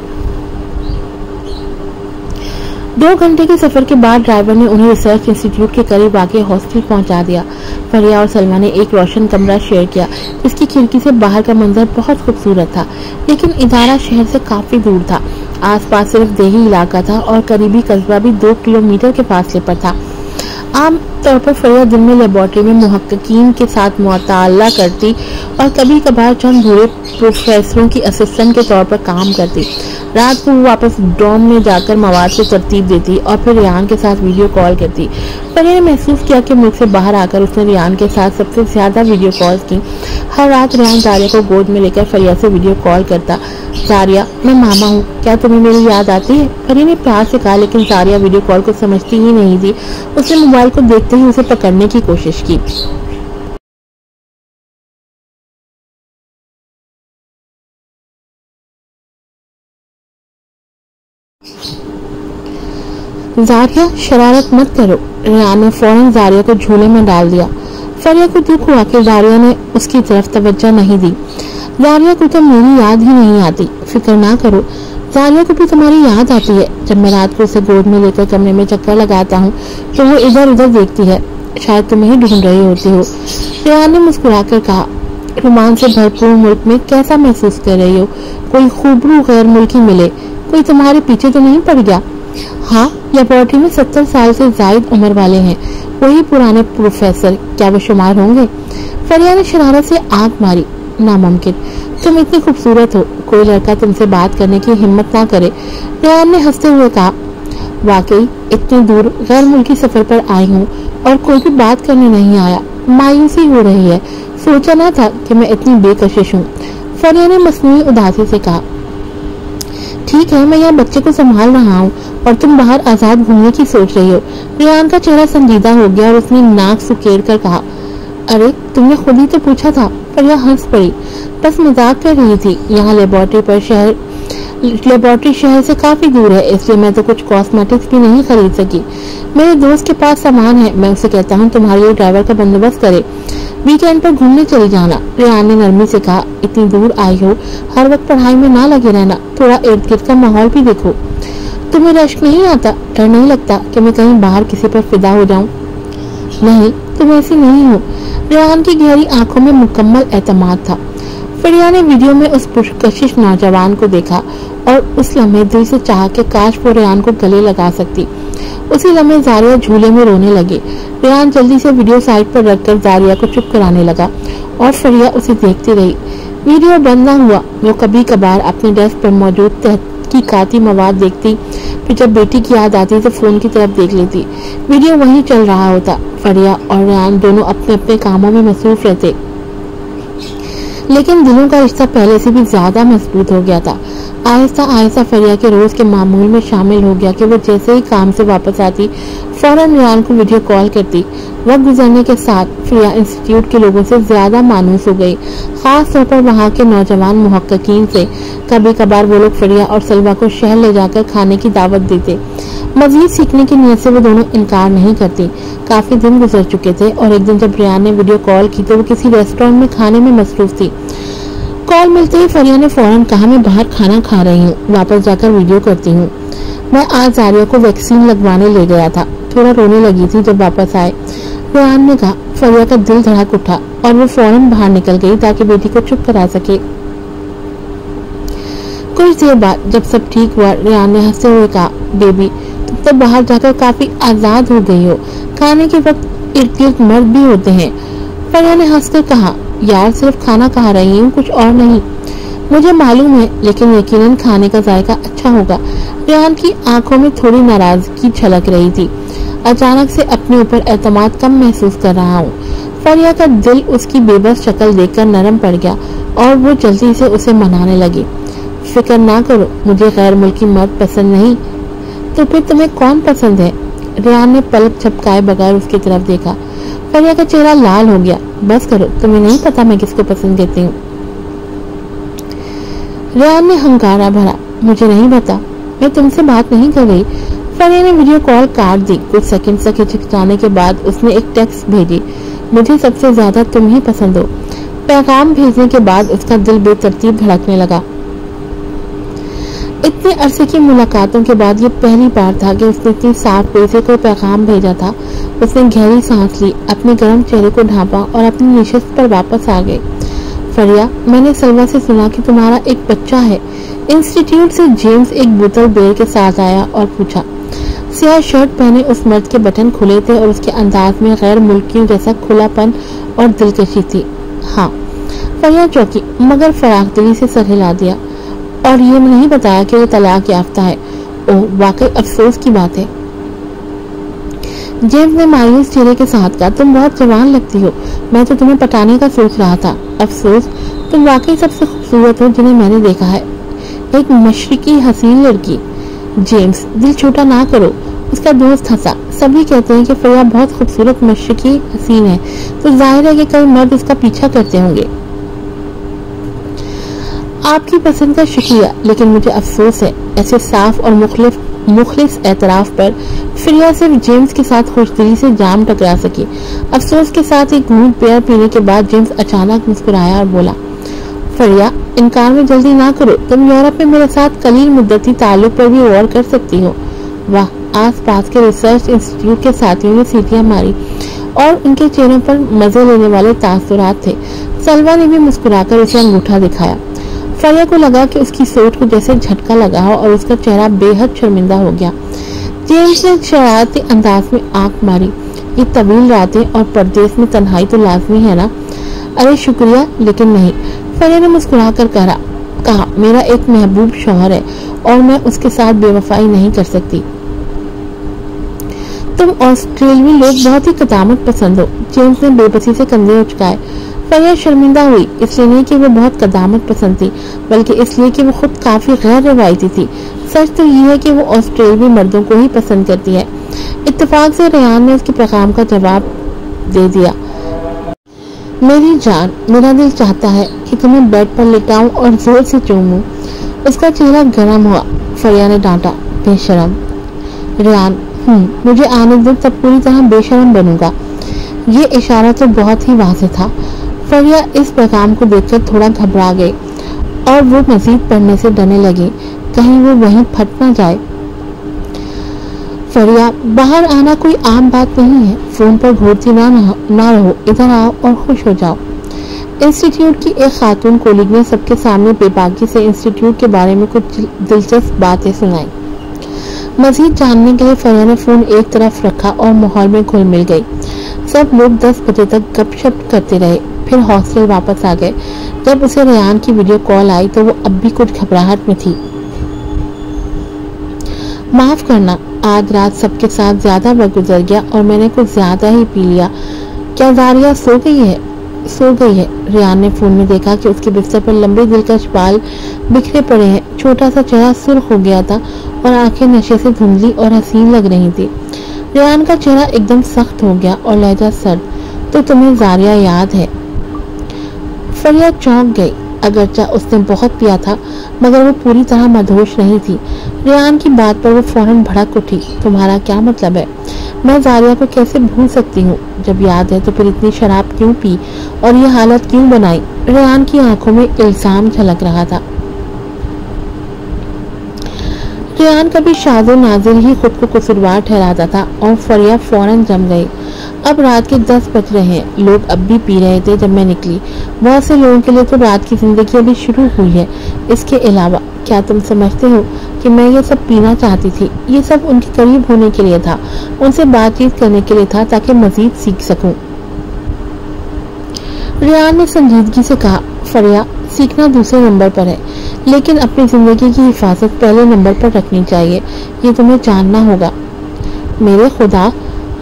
2 घंटे के सफर के बाद ड्राइवर ने उन्हें रिसर्च इंस्टीट्यूट के करीब आके हॉस्टल पहुंचा दिया। फरिया और सलमा ने एक रोशन कमरा शेयर किया, जिसकी खिड़की से बाहर का मंजर बहुत खूबसूरत था, लेकिन इदारा शहर से काफी दूर था। आसपास सिर्फ देही इलाका था और करीबी कस्बा भी 2 किलोमीटर के फासले पर था। तौर पर फरिया दिन में लेबोरेटरी में मुहक्किकीन के साथ मुताला करती और कभी कभार चंद बूढ़े प्रोफेसरों की असिस्टेंट के तौर पर काम करती। रात को वो वापस डॉम में जाकर मवाद को तरतीब देती और फिर रेहान के साथ वीडियो कॉल करती। फरिया ने महसूस किया कि मुल्क से बाहर आकर उसने रेहान के साथ सबसे ज्यादा वीडियो कॉल्स की। हर रात रेहान जारिया को गोद में लेकर फरिया से वीडियो कॉल करता। जारिया, मैं मामा हूँ, क्या तुम्हें मेरी याद आती है? फरिया ने प्यार से कहा, लेकिन जारिया वीडियो कॉल को समझती ही नहीं थी। उसने मोबाइल को देखते ही उसे पकड़ने की कोशिश की। जारिया, शरारत मत करो। रेहान ने फौरन जारिया को झूले में डाल दिया। फरिया को दुख हुआ कि जारिया ने उसकी तरफ तवज्जो नहीं दी। जारिया को तो मेरी याद ही नहीं आती। फिक्र ना करो, जारिया को भी तुम्हारी याद आती है। जब मैं रात को उसे गोद में लेकर कमरे में चक्कर लगाता हूँ तो वो इधर उधर देखती है, शायद तुम ही ढूंढ रही होती हो। रेहान ने मुस्कुराकर कहा, रोमांच से भरपूर मुल्क में कैसा महसूस कर रही हो? कोई खूबरू गैर मुल्की मिले, कोई तुम्हारे पीछे तो नहीं पड़ गया? हाँ, लेबोरेटरी में 70 साल से जायद उम्र वाले हैं, वही पुराने प्रोफेसर, क्या वो शुमार होंगे? फरिया ने शरारत से आंख मारी। नामुमकिन, तुम इतनी खूबसूरत हो, कोई लड़का तुमसे बात करने की हिम्मत ना करे। रेहान ने हंसते हुए कहा, वाकई इतनी दूर गैर मुल्की सफर पर आई हूँ और कोई भी बात करने नहीं आया। मायूसी हो रही है, सोचा ना था कि मैं इतनी बेकशिश हूँ। फरिया ने मसनूई उदासी से कहा, ठीक है, मैं यहाँ बच्चे को संभाल रहा हूँ और तुम बाहर आजाद घूमने की सोच रही हो। रेहान का चेहरा संजीदा हो गया और उसने नाक सुकेड़ कर कहा, अरे तुमने खुद ही तो पूछा था। फरिया हंस पड़ी, बस मजाक कर रही थी। यहाँ लेबोरेटरी शहर से काफी दूर है, इसलिए मैं तो कुछ कॉस्मेटिक्स भी नहीं खरीद सकी। मेरे दोस्त के पास सामान है, मैं उसे कहता हूँ तुम्हारे लिए ड्राइवर का बंदोबस्त करे, वीकेंड पर घूमने चली जाना। रेहान ने नरमी से कहा, इतनी दूर आई हो, हर वक्त पढ़ाई में ना लगे रहना, थोड़ा इर्द गिर्द का माहौल भी देखो। तुम्हें रश्क नहीं आता? डर नहीं लगता कि मैं कहीं बाहर किसी पर फिदा हो जाऊं? नहीं, तुम ऐसी नहीं हो। रेहान की गहरी आंखों में मुकम्मल एतमाद था। फरिया ने वीडियो में उस पुरकशिश नौजवान को देखा और उस लम्हे दिल से चाहा कि काश वो रेहान को गले लगा सकती। उसी लम्हे जारिया झूले में रोने लगी। रेहान जल्दी से वीडियो साइड पर रखकर जारिया को चुप कराने लगा और फरिया उसे देखती रही। वीडियो बंद न हुआ। वो कभी कभार अपने डेस्क पर मौजूद तहकीकाती मवाद देखती, फिर जब बेटी की याद आती तो फोन की तरफ देख लेती। वीडियो वहीं चल रहा होता। फरिया और रेहान दोनों अपने अपने कामों में मसरूफ रहते, लेकिन दिलों का रिश्ता पहले से भी ज्यादा मजबूत हो गया था। आहिस्ता आहिस्ता फरिया के रोज के मामूल में शामिल हो गया कि वो जैसे ही काम से वापस आती फौरन रेहान को वीडियो कॉल करती। वक्त गुजरने के साथ फरिया इंस्टीट्यूट के लोगों से ज्यादा मानूस हो गई, खास तौर पर वहाँ के नौजवान मुहक्किकीन से। कभी कभार वो लोग फरिया और सलवा को शहर ले जाकर खाने की दावत देते। मजीद सीखने की नीयत से वो दोनों इनकार नहीं करती। काफी दिन गुजर चुके थे और एक दिन जब रेहान ने वीडियो कॉल की तो वो किसी रेस्टोरेंट में खाने में मसरूफ थी। कॉल मिलते ही फरिया ने फौरन कहा, मैं बाहर खाना खा रही हूँ, वापस जाकर वीडियो करती हूँ। मैं आज जारिया को वैक्सीन लगवाने ले गया था, थोड़ा रोने लगी थी जब वापस आए। रेहान ने कहा। फरिया का दिल धड़क उठा और वो फौरन बाहर निकल गई ताकि बेटी को चुप करा सके। कुछ देर बाद जब सब ठीक हुआ, रेहान ने हंसते हुए कहा, बेबी तुम तो बाहर जाकर काफी आजाद हो गई हो, खाने के वक्त इर्द गिर्द मर्द भी होते हैं। फरिया ने हंसकर कहा, यार सिर्फ खाना खा रही हूँ, कुछ और नहीं। मुझे मालूम है, लेकिन यकीनन खाने का जायका अच्छा होगा। रेहान की आंखों में थोड़ी नाराजगी छलक रही थी। अचानक से अपने ऊपर एतमाद कम महसूस कर रहा हूँ। फरिया का दिल उसकी बेबस शक्ल देखकर नरम पड़ गया और वो जल्दी से उसे मनाने लगी। फिक्र ना करो, मुझे गैर मुल्की मर्द पसंद नहीं। तो फिर तुम्हें कौन पसंद है? रेहान ने पलक झपकाए बगैर उसकी तरफ देखा। फरिया का चेहरा लाल हो गया। बस करो, तुम्हें नहीं पता मैं किसको पसंद करती हूँ। रेहान ने हंगारा भरा, मुझे नहीं पता, मैं तुमसे बात नहीं कर रही। फरिया ने वीडियो कॉल काट दी। कुछ सेकंड तक हिचकिचाने के बाद उसने एक टेक्स्ट भेजी, मुझे सबसे ज्यादा तुम ही पसंद हो। पैगाम भेजने के बाद उसका दिल बेतरतीब धड़कने लगा। इतने अरसे की मुलाकातों के बाद ये पहली बार था कि उसने इतनी साफ दिल से कोई पैगाम भेजा था। उसने गहरी सांस ली, अपने गर्म चेहरे को ढांपा और अपनी नशिस्त पर वापस आ गई। फरिया, मैंने सलवा से सुना कि तुम्हारा एक बच्चा है। इंस्टीट्यूट से जेम्स एक बोतल बेर के साथ आया और पूछा। स्याह शर्ट पहने उस मर्द के बटन खुले थे और उसके अंदाज में गैर मुल्कियों जैसा खुलापन और दिलकशी थी। हाँ, फरिया चौकी, मगर फराग दिली से सर हिला दिया और ये नहीं बताया कि वो तलाक याफ्ता है। ओह, वाकई अफसोस की बात है। जेम्स ने मायूस चेहरे के साथ कहा, तुम बहुत जवान लगती हो, मैं तो तुम्हें पटाने का सोच रहा था। अफसोस, तुम वाकई सबसे खूबसूरत हो जिन्हें मैंने देखा है, एक मशरिकी हसीन लड़की। जेम्स, दिल छोटा ना करो, उसका दोस्त हंसा। सभी कहते हैं कि फरिया बहुत खूबसूरत मशरिकी हसीन है, तो जाहिर है कि कई मर्द उसका पीछा करते होंगे। आपकी पसंद का शुक्रिया, लेकिन मुझे अफसोस है। ऐसे साफ और मुखलिस एतराफ पर फरिया सिर्फ जेम्स के साथ खुशदिली से जाम टकरा सकी। अफसोस के साथ एक घूंट बियर पीने के बाद जेम्स अचानक मुस्कुराया और बोला, फरिया, इनकार में जल्दी ना करो, तुम यूरोप में मेरे साथ कलील मुद्दती ताल्लुक पर भी गौर कर सकती हो। वाह, आसपास के रिसर्च इंस्टीट्यूट के साथियों ने सीटियां मारी और उनके चेहरों पर मजे लेने वाले तासुरात थे। सलवा ने भी मुस्कुराकर उसे अंगूठा दिखाया। फरिया को लगा कि उसकी सोच को जैसे झटका लगा हो और उसका चेहरा बेहद शर्मिंदा हो गया। जेम्स ने शरारती अंदाज में आंख मारी। ये तवील रातें और परदेश में तन्हाई तो लाजमी है ना? अरे शुक्रिया, लेकिन नहीं। फरिया ने मुस्कुराकर कहा, मेरा एक महबूब शौहर है और मैं उसके साथ बेवफाई नहीं कर सकती। तुम ऑस्ट्रेलियाई लोग बहुत ही कदामत पसंद हो। जेम्स ने बेबसी से कंधे उचकाए। फरिया शर्मिंदा हुई, इसलिए नहीं कि वो बहुत कदामत पसंद थी, बल्कि इसलिए कि वो खुद काफी गैर रवायती थी। सच तो ये है कि वो ऑस्ट्रेलियाई मर्दों को ही पसंद करती है। इत्तेफाक से रेहान ने उसके पैगाम का जवाब दे दिया, मेरी जान, मेरा दिल चाहता है कि तुम्हें बेड पर लेटाऊं और जोर से चूमूं। उसका चेहरा गर्म हुआ। फरिया ने डांटा, बेशरम। रेहान, मुझे आने दो, तब पूरी तरह बेशरम बनूंगा। ये इशारा तो बहुत ही वाज़ेह था। फरिया इस पैगाम को देखकर थोड़ा घबरा गई और वो मजीद पढ़ने से डरने लगी, कहीं वो वहीं फट न जाए। फरिया, बाहर आना कोई आम बात नहीं है। फोन पर घूरती ना रहो, इधर आओ और खुश हो जाओ। इंस्टीट्यूट की एक खातून कोलिग ने सबके सामने बेबाकी से इंस्टीट्यूट के बारे में कुछ दिलचस्प बातें सुनाई। मजीद जानने के लिए फरिया ने फोन एक तरफ रखा और माहौल में घुल मिल गई। सब लोग 10 बजे तक गपशप करते रहे, फिर हॉस्टल वापस आ गए। जब उसे रेहान की वीडियो कॉल आई तो वो अब भी कुछ घबराहट में थी। माफ करना, आज रात सबके साथ ज्यादा वक्त गुजर गया और मैंने कुछ ज्यादा ही पी लिया। क्या जारिया सो गई है? सो गई है। रेहान ने फोन में देखा कि उसके बिस्तर पर लंबे दिलकश बाल बिखरे पड़े हैं। छोटा सा चेहरा सुर्ख हो गया था और आंखें नशे से धुंधली और हसीन लग रही थी। रेहान का चेहरा एकदम सख्त हो गया और लहजा सर्द, तो तुम्हें जारिया याद है? फरिया चौंक गई। अगरचा उसने बहुत पिया था, मगर वो पूरी तरह मदहोश नहीं थी। रेहान की बात पर वो फौरन भड़क उठी। तुम्हारा क्या मतलब है? मैं जारिया को कैसे भूल सकती हूँ? जब याद है तो फिर इतनी शराब क्यों पी और ये हालत क्यों बनाई? रेहान की आंखों में इल्जाम झलक रहा था। रेहान कभी शाज़ो नाज़िर ही खुद को कसूरवार ठहराता था और फरिया फौरन जम गई। अब रात के 10 बज रहे हैं। लोग अब भी पी रहे थे जब मैं निकली। बहुत से लोगों के लिए तो रात की जिंदगी अभी शुरू हुई है। इसके अलावा क्या तुम समझते हो कि मैं ये सब पीना चाहती थी? ये सब उनके करीब होने के लिए था, उनसे बातचीत करने के लिए था, ताकि मजीद सीख सकूं। रेहान ने संजीदगी से कहा, फरिया, सीखना दूसरे नंबर पर है, लेकिन अपनी जिंदगी की हिफाजत पहले नंबर पर रखनी चाहिए। ये तुम्हें जानना होगा। मेरे खुदा,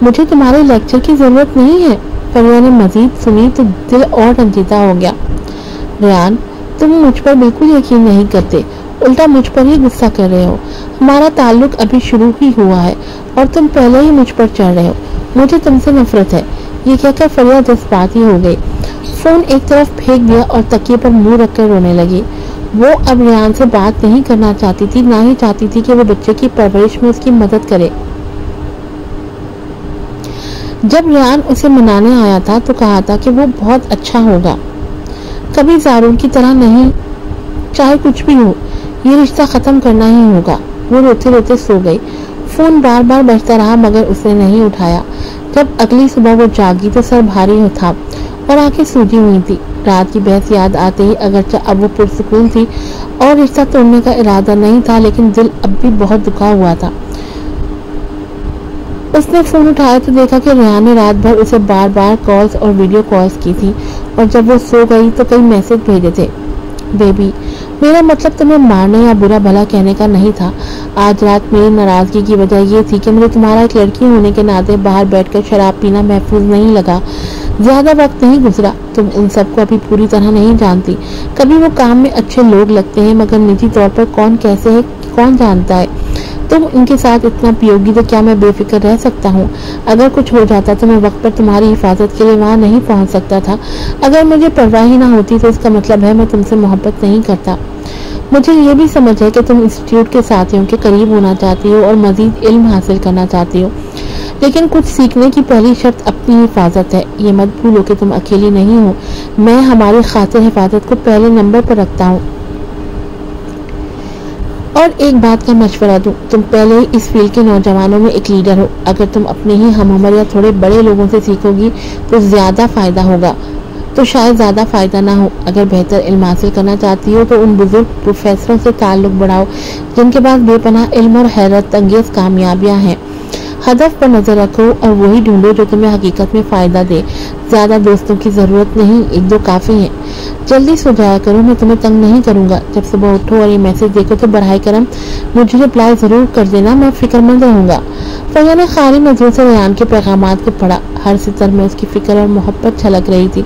मुझे तुम्हारे लेक्चर की जरूरत नहीं है। फरिया ने मजीद सुनी तो दिल और रंजीदा हो गया। रेहान, तुम मुझ पर बिल्कुल यकीन नहीं करते, उल्टा मुझ पर ही गुस्सा कर रहे हो। हमारा ताल्लुक अभी शुरू ही हुआ है और तुम पहले ही मुझ पर चढ़ रहे हो। मुझे तुमसे नफरत है। ये कहकर फरिया जज्बाती हो गई। फोन एक तरफ फेंक दिया और तकिए पर मुंह रखकर रोने लगी। वो अब रेहान से बात नहीं करना चाहती थी, ना ही चाहती थी कि वो बच्चे की परवरिश में उसकी मदद करे। जब रेहान उसे मनाने आया था तो कहा था कि वो बहुत अच्छा होगा, कभी जारून की तरह नहीं, चाहे कुछ भी हो, ये रिश्ता खत्म करना ही होगा। वो रोते रोते सो गई। फोन बार बार बजता रहा मगर उसने नहीं उठाया। जब अगली सुबह वो जागी तो सर भारी था और आंखें सूजी हुई थी। रात की बहस याद आते ही अगरचा अब वो पुरसुकून थी और रिश्ता तोड़ने का इरादा नहीं था, लेकिन दिल अब भी बहुत दुखा हुआ था। उसने फोन उठाया तो देखा कि रेहान ने रात भर उसे बार बार कॉल्स और वीडियो कॉल्स की थी और जब वो सो गई तो कई मैसेज भेजे थे। बेबी, मेरा मतलब तुम्हें मारने या बुरा भला कहने का नहीं था। आज रात मेरी नाराजगी की वजह ये थी कि मुझे तुम्हारा एक लड़की होने के नाते बाहर बैठकर शराब पीना महफूज नहीं लगा। ज्यादा वक्त नहीं गुजरा, तुम उन सबको अभी पूरी तरह नहीं जानती। कभी वो काम में अच्छे लोग लगते हैं मगर निजी तौर पर कौन कैसे है कौन जानता है। तुम उनके साथ इतना पियोगी तो क्या मैं बेफिक्र रह सकता हूँ? अगर कुछ हो जाता तो मैं वक्त पर तुम्हारी हिफाजत के लिए वहाँ नहीं पहुँच सकता था। अगर मुझे परवाह ही ना होती तो इसका मतलब है मैं तुमसे मोहब्बत नहीं करता। मुझे ये भी समझ है कि तुम इंस्टीट्यूट के साथियों के करीब होना चाहती हो और मजीद इल्म हासिल करना चाहती हो, लेकिन कुछ सीखने की पहली शर्त अपनी हिफाजत है। ये मत भूलो कि तुम अकेली नहीं हो। मैं हमारी खातिर हिफाजत को पहले नंबर पर रखता हूँ। और एक बात का मशवरा दूं, तुम पहले ही इस फील्ड के नौजवानों में एक लीडर हो। अगर तुम अपने ही हम उम्र या थोड़े बड़े लोगों से सीखोगी तो ज्यादा फायदा होगा, तो शायद ज्यादा फायदा ना हो। अगर बेहतर इल्म हासिल करना चाहती हो तो उन बुजुर्ग प्रोफेसरों से ताल्लुक बढ़ाओ जिनके पास बेपनाह इल्म और हैरत अंगेज कामयाबियां हैं। हदफ पर नजर रखो और वही ढूंढो जो तुम्हें हकीकत में फायदा दे। ज्यादा दोस्तों की जरूरत नहीं, एक दो काफी हैं। जल्दी सो जाया करो, मैं तुम्हें तंग नहीं करूंगा। जब सुबह उठो और ये मैसेज देखो तो बराए करम मुझे रिप्लाई जरूर कर देना, मैं फिक्रमंद रहूंगा। फरिया ने खाली नजरों से रेहान के पैगामात को पढ़ा। हर सितर में उसकी फिक्र और मोहब्बत छलक रही थी।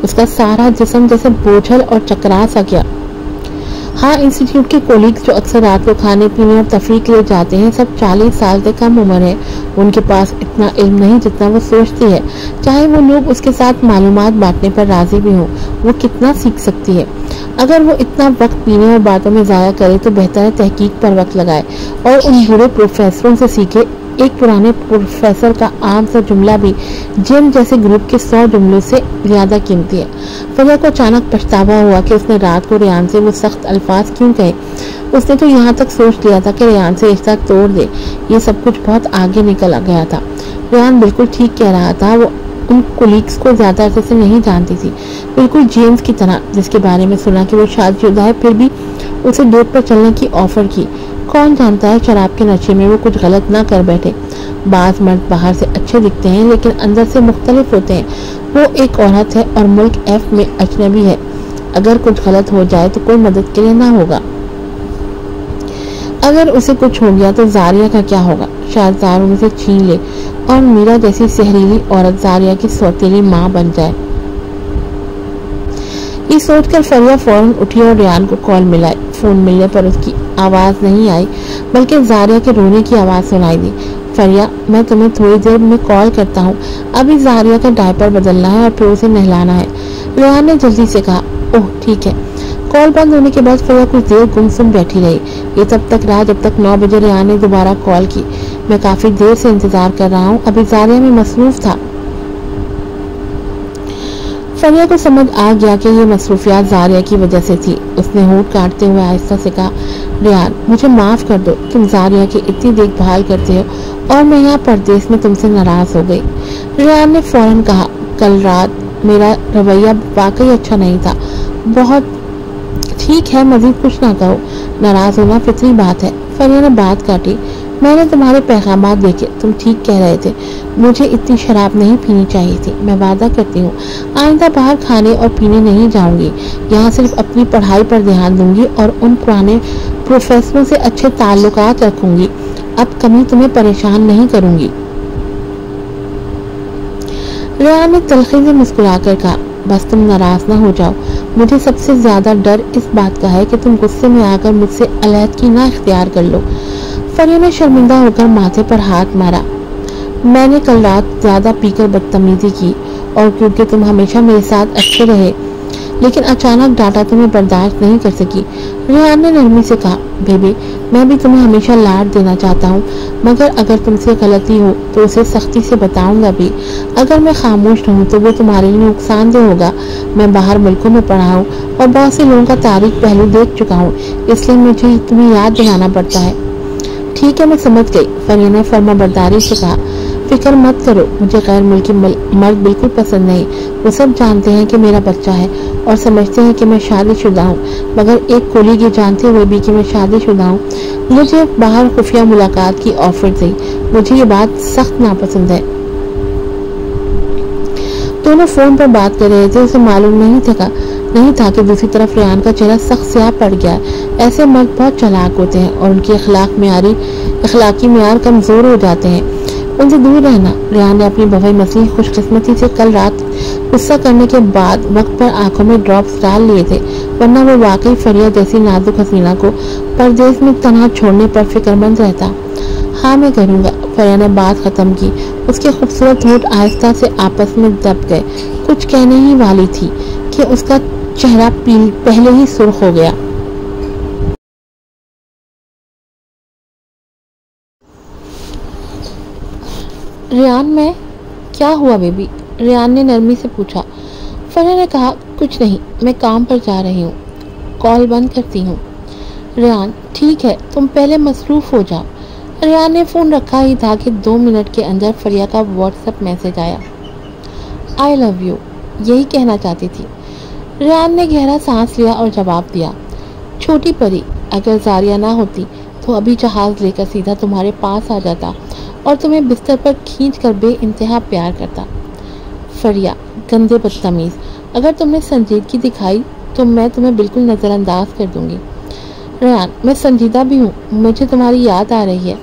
उसका सारा जिस्म जैसे बोझल और चकरा सा गया। हाँ, इंस्टीट्यूट के कोलीग्स जो अक्सर रात को खाने पीने और तफरीह के लिए जाते हैं सब 40 साल से कम उम्र है। उनके पास इतना इल्म नहीं जितना वो सोचती है। चाहे वो लोग उसके साथ मालूमात बांटने पर राजी भी हों, वो कितना सीख सकती है। अगर वो इतना वक्त पीने और बातों में जाया करे तो बेहतर है तहकीक पर वक्त लगाए और उन बुरे प्रोफेसरों से सीखे। एक पुराने प्रोफेसर का आम सा जुमला भी जिम जैसे ग्रुप के 100 जुमलों से ज्यादा कीमती है। फरिया को अचानक पछतावा हुआ कि उसने रात को रेहान से वो सख्त अल्फाज क्यों कहे। उसने तो यहाँ तक सोच लिया था कि रेहान से रिश्ता तोड़ दे। ये सब कुछ बहुत आगे निकल गया था। रेहान बिल्कुल ठीक कह रहा था। वो उन कोलीग्स को ज्यादा अर्से से नहीं जानती थी, बिल्कुल जेम्स की तरह, जिसके बारे में सुना कि वो शादीशुदा है फिर भी उसे डेट पर चलने की ऑफर की। कौन जानता है शराब के नशे में वो कुछ गलत ना कर बैठे। बाज मर्द बाहर से अच्छे दिखते हैं लेकिन अंदर से मुख्तलिफ होते हैं। वो एक औरत है और मुल्क एफ में अजनबी है। अगर कुछ गलत हो जाए तो कोई मदद के लिए ना होगा। अगर उसे कुछ हो गया तो जारिया का क्या होगा? शायद जारू उसे छीन ले और मीरा जैसी सहरीली औरत जारिया की सौतेली माँ बन जाए। ये सोचकर फरिया फौरन उठी और रेहान को कॉल मिलाई। फोन मिलने पर उसकी आवाज नहीं आई बल्कि जारिया के रोने की आवाज सुनाई दी। फरिया, मैं तुम्हें थोड़ी देर में कॉल करता हूँ। अभी जारिया का डायपर बदलना है और फिर उसे नहलाना है। रेहान ने जल्दी से कहा। ओह ठीक है। कॉल बंद होने के बाद फरिया कुछ देर गुमसुम बैठी रही। ये तब तक रहा जब तक 9 बजे रेहान ने दोबारा कॉल की। मैं काफी देर से इंतजार कर रहा हूँ, अभी जारिया में मसरूफ था। फरिया को समझ आ गया कि ये मसरूफियात जारिया की वजह से थी। उसने होंठ काटते हुए आहिस्ता से कहा, रेहान मुझे माफ कर दो, तुम जारिया की इतनी देखभाल करते हो और मैं यहाँ परदेश में तुमसे नाराज हो गई। रेहान ने फौरन कहा, कल रात मेरा रवैया वाकई अच्छा नहीं था। बहुत ठीक है, मजीद कुछ ना कहो, नाराज होना फितरी बात है। फरिया ने बात काटी। मैंने तुम्हारे पैगामात देखे, तुम ठीक कह रहे थे। मुझे इतनी शराब नहीं पीनी चाहिए थी। मैं वादा करती हूँ आइंदा बाहर खाने और पीने नहीं जाऊंगी। यहाँ सिर्फ अपनी पढ़ाई पर ध्यान दूंगी और उन पुराने प्रोफेसरों से अच्छे ताल्लुकात रखूंगी। अब कभी तुम्हें परेशान नहीं करूंगी। रेहान ने तलखी से मुस्कुराकर कहा, बस तुम नाराज ना हो जाओ। मुझे सबसे ज्यादा डर इस बात का है कि तुम गुस्से में आकर मुझसे अलहदगी ना इख्तियार कर लो। फरिया ने शर्मिंदा होकर माथे पर हाथ मारा। मैंने कल रात ज्यादा पीकर बदतमीजी की और क्योंकि तुम हमेशा मेरे साथ अच्छे रहे, लेकिन अचानक डांटा तुम्हें बर्दाश्त नहीं कर सकी। रेहान ने नरमी से कहा, बेबी मैं भी तुम्हें हमेशा लाड देना चाहता हूँ, मगर अगर तुमसे गलती हो तो उसे सख्ती से बताऊंगा भी। अगर मैं खामोश रहूँ तो वो तुम्हारे लिए नुकसानदेह होगा। मैं बाहर मुल्कों में पढ़ा हूँ और बहुत से लोगों का तारीख पहलू देख चुका हूँ, इसलिए मुझे तुम्हें याद दिलाना पड़ता है। ठीक है, मैं समझ गई, फरिया ने फर्माबरदारी से कहा। फिक्र मत करो, मुझे गैर मुल्की मर्द बिल्कुल पसंद नहीं। वो सब जानते हैं कि मेरा बच्चा है और समझते हैं कि मैं शादीशुदा हूँ, मगर एक कोलीग ये जानते हुए भी कि मैं शादीशुदा हूँ मुझे बाहर खुफिया मुलाकात की ऑफर दी। मुझे ये बात सख्त नापसंद है। दोनों फोन पर बात कर रहे थे। उसे मालूम नहीं था कि दूसरी तरफ रेहान का चेहरा सख्त स्याह पड़ गया है। ऐसे मर्द बहुत चालाक होते हैं और उनके अखलाकी मेयार कमजोर हो जाते हैं। उनसे दूर रहना। रेहान ने अपनी बवाई मसीह खुशकिस्मती से कल रात गुस्सा करने के बाद वक्त पर आंखों में ड्रॉप्स डाल लिए थे, वरना वो वाकई फरिया जैसी नाजुक हसीना को परदेश में तनहा छोड़ने पर फिक्रमंद रहता। हाँ मैं करूँगा। फरिया ने बात खत्म की। उसके खूबसूरत होंठ आहिस्ता से आपस में दब गए। कुछ कहने ही वाली थी कि उसका चेहरा पहले ही सुर्ख हो गया। रेहान में क्या हुआ बेबी? रेहान ने नरमी से पूछा। फरिया ने कहा कुछ नहीं, मैं काम पर जा रही हूँ, कॉल बंद करती हूँ। रेहान ठीक है, तुम पहले मसरूफ हो जाओ। रेहान ने फोन रखा ही था कि 2 मिनट के अंदर फरिया का व्हाट्सएप मैसेज आया। आई लव यू, यही कहना चाहती थी। रेहान ने गहरा सांस लिया और जवाब दिया। छोटी परी, अगर जारिया ना होती तो अभी जहाज लेकर सीधा तुम्हारे पास आ जाता और तुम्हें बिस्तर पर खींच कर बेइंतहा प्यार करता। फरिया गंदे बदतमीज, अगर तुमने संजीदगी दिखाई तो मैं तुम्हें बिल्कुल नज़रअंदाज कर दूंगी। रेहान मैं संजीदा भी हूँ, मुझे तुम्हारी याद आ रही है।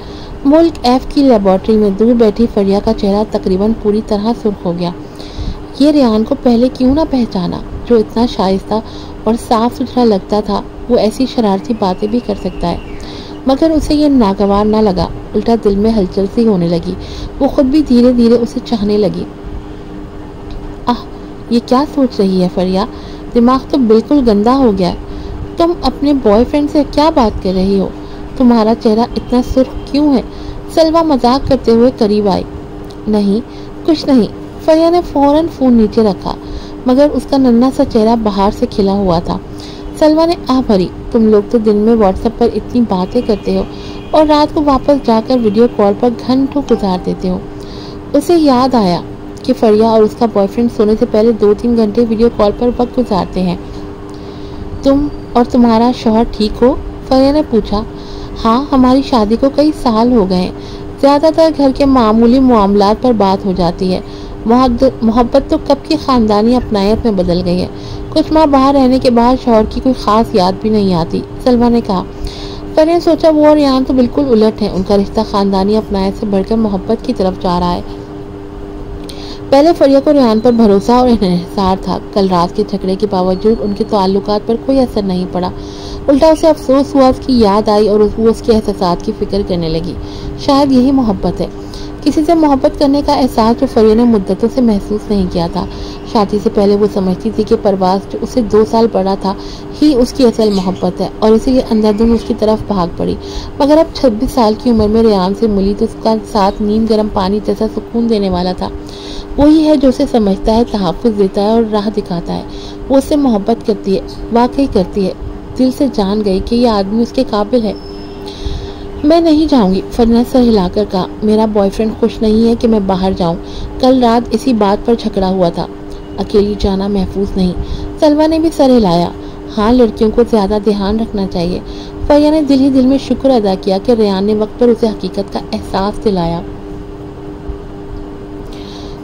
मुल्क एफ की लेबॉर्ट्री में दूर बैठी फरिया का चेहरा तकरीबन पूरी तरह सुर्ख हो गया। ये रेहान को पहले क्यों ना पहचाना, जो इतना शाइस्ता और साफ सुथरा लगता था। वो ऐसी शरारती बातें भी कर सकता है, मगर उसे ये नागवार ना लगा। उल्टा दिल में हलचल सी होने लगी। वो खुद भी धीरे धीरे उसे चाहने लगी। आह, ये क्या सोच रही है फरिया? दिमाग तो बिल्कुल गंदा हो गया है। तुम अपने बॉयफ्रेंड से क्या बात कर रही हो? तुम्हारा चेहरा इतना सुर्ख क्यों है? सलवा मजाक करते हुए करीब आई। नहीं कुछ नहीं। फरिया ने फौरन फोन नीचे रखा, मगर उसका नन्हा सा चेहरा बाहर से खिला हुआ था। सलवा ने आह भरी। तुम लोग तो दिन में व्हाट्सएप पर इतनी बातें करते हो और रात को वापस जाकर वीडियो कॉल पर घंटों गुजार देते हो। उसे याद आया कि फरिया और उसका बॉयफ्रेंड सोने से पहले 2-3 घंटे वीडियो कॉल पर वक्त गुजारते हैं। तुम और तुम्हारा शौहर ठीक हो? फरिया ने पूछा। हाँ, हमारी शादी को कई साल हो गए। ज़्यादातर घर के मामूली मामलात पर बात हो जाती है। मोहब्बत तो कब की खानदानी अपनायत में बदल गई है। कुछ माह बाहर रहने के बाद शौहर की कोई खास याद भी नहीं आती, सलमा ने कहा। फरिया ने सोचा वो और रेहान तो बिल्कुल उलट है। उनका रिश्ता खानदानी अपनायत से बढ़कर मोहब्बत की तरफ जा रहा है। पहले फरिया को रेहान पर भरोसा और इन्हिसार था। कल रात के झगड़े के बावजूद उनके ताल्लुकात पर कोई असर नहीं पड़ा। उल्टा उसे अफसोस हुआ, उसकी याद आई और वो उसके एहसासात की फिक्र करने लगी। शायद यही मोहब्बत है, किसी से मोहब्बत करने का एहसास जो फरिया ने मुद्दतों से महसूस नहीं किया था। शादी से पहले वो समझती थी कि परवाज़ जो उससे 2 साल बड़ा था ही उसकी असल मोहब्बत है और इसीलिए अंधाधुंध उसकी तरफ भाग पड़ी। मगर अब 26 साल की उम्र में रेहान से मिली तो उसका साथ नीम गर्म पानी जैसा सुकून देने वाला था। वही है जो उसे समझता है, तहफ़्फ़ुज़ देता है और राह दिखाता है। वो उससे मोहब्बत करती है, वाकई करती है। दिल से जान गई कि ये आदमी उसके काबिल है। मैं नहीं जाऊंगी, फरिया सर हिलाकर कहा। मेरा बॉयफ्रेंड खुश नहीं है कि मैं बाहर जाऊं। कल रात इसी बात पर झगड़ा हुआ था। अकेली जाना महफूज नहीं। सलवा ने भी सर हिलाया। हाँ, लड़कियों को ज्यादा ध्यान रखना चाहिए। फरिया ने दिल ही दिल में शुक्र अदा किया कि रेहान ने वक्त पर उसे हकीकत का एहसास दिलाया।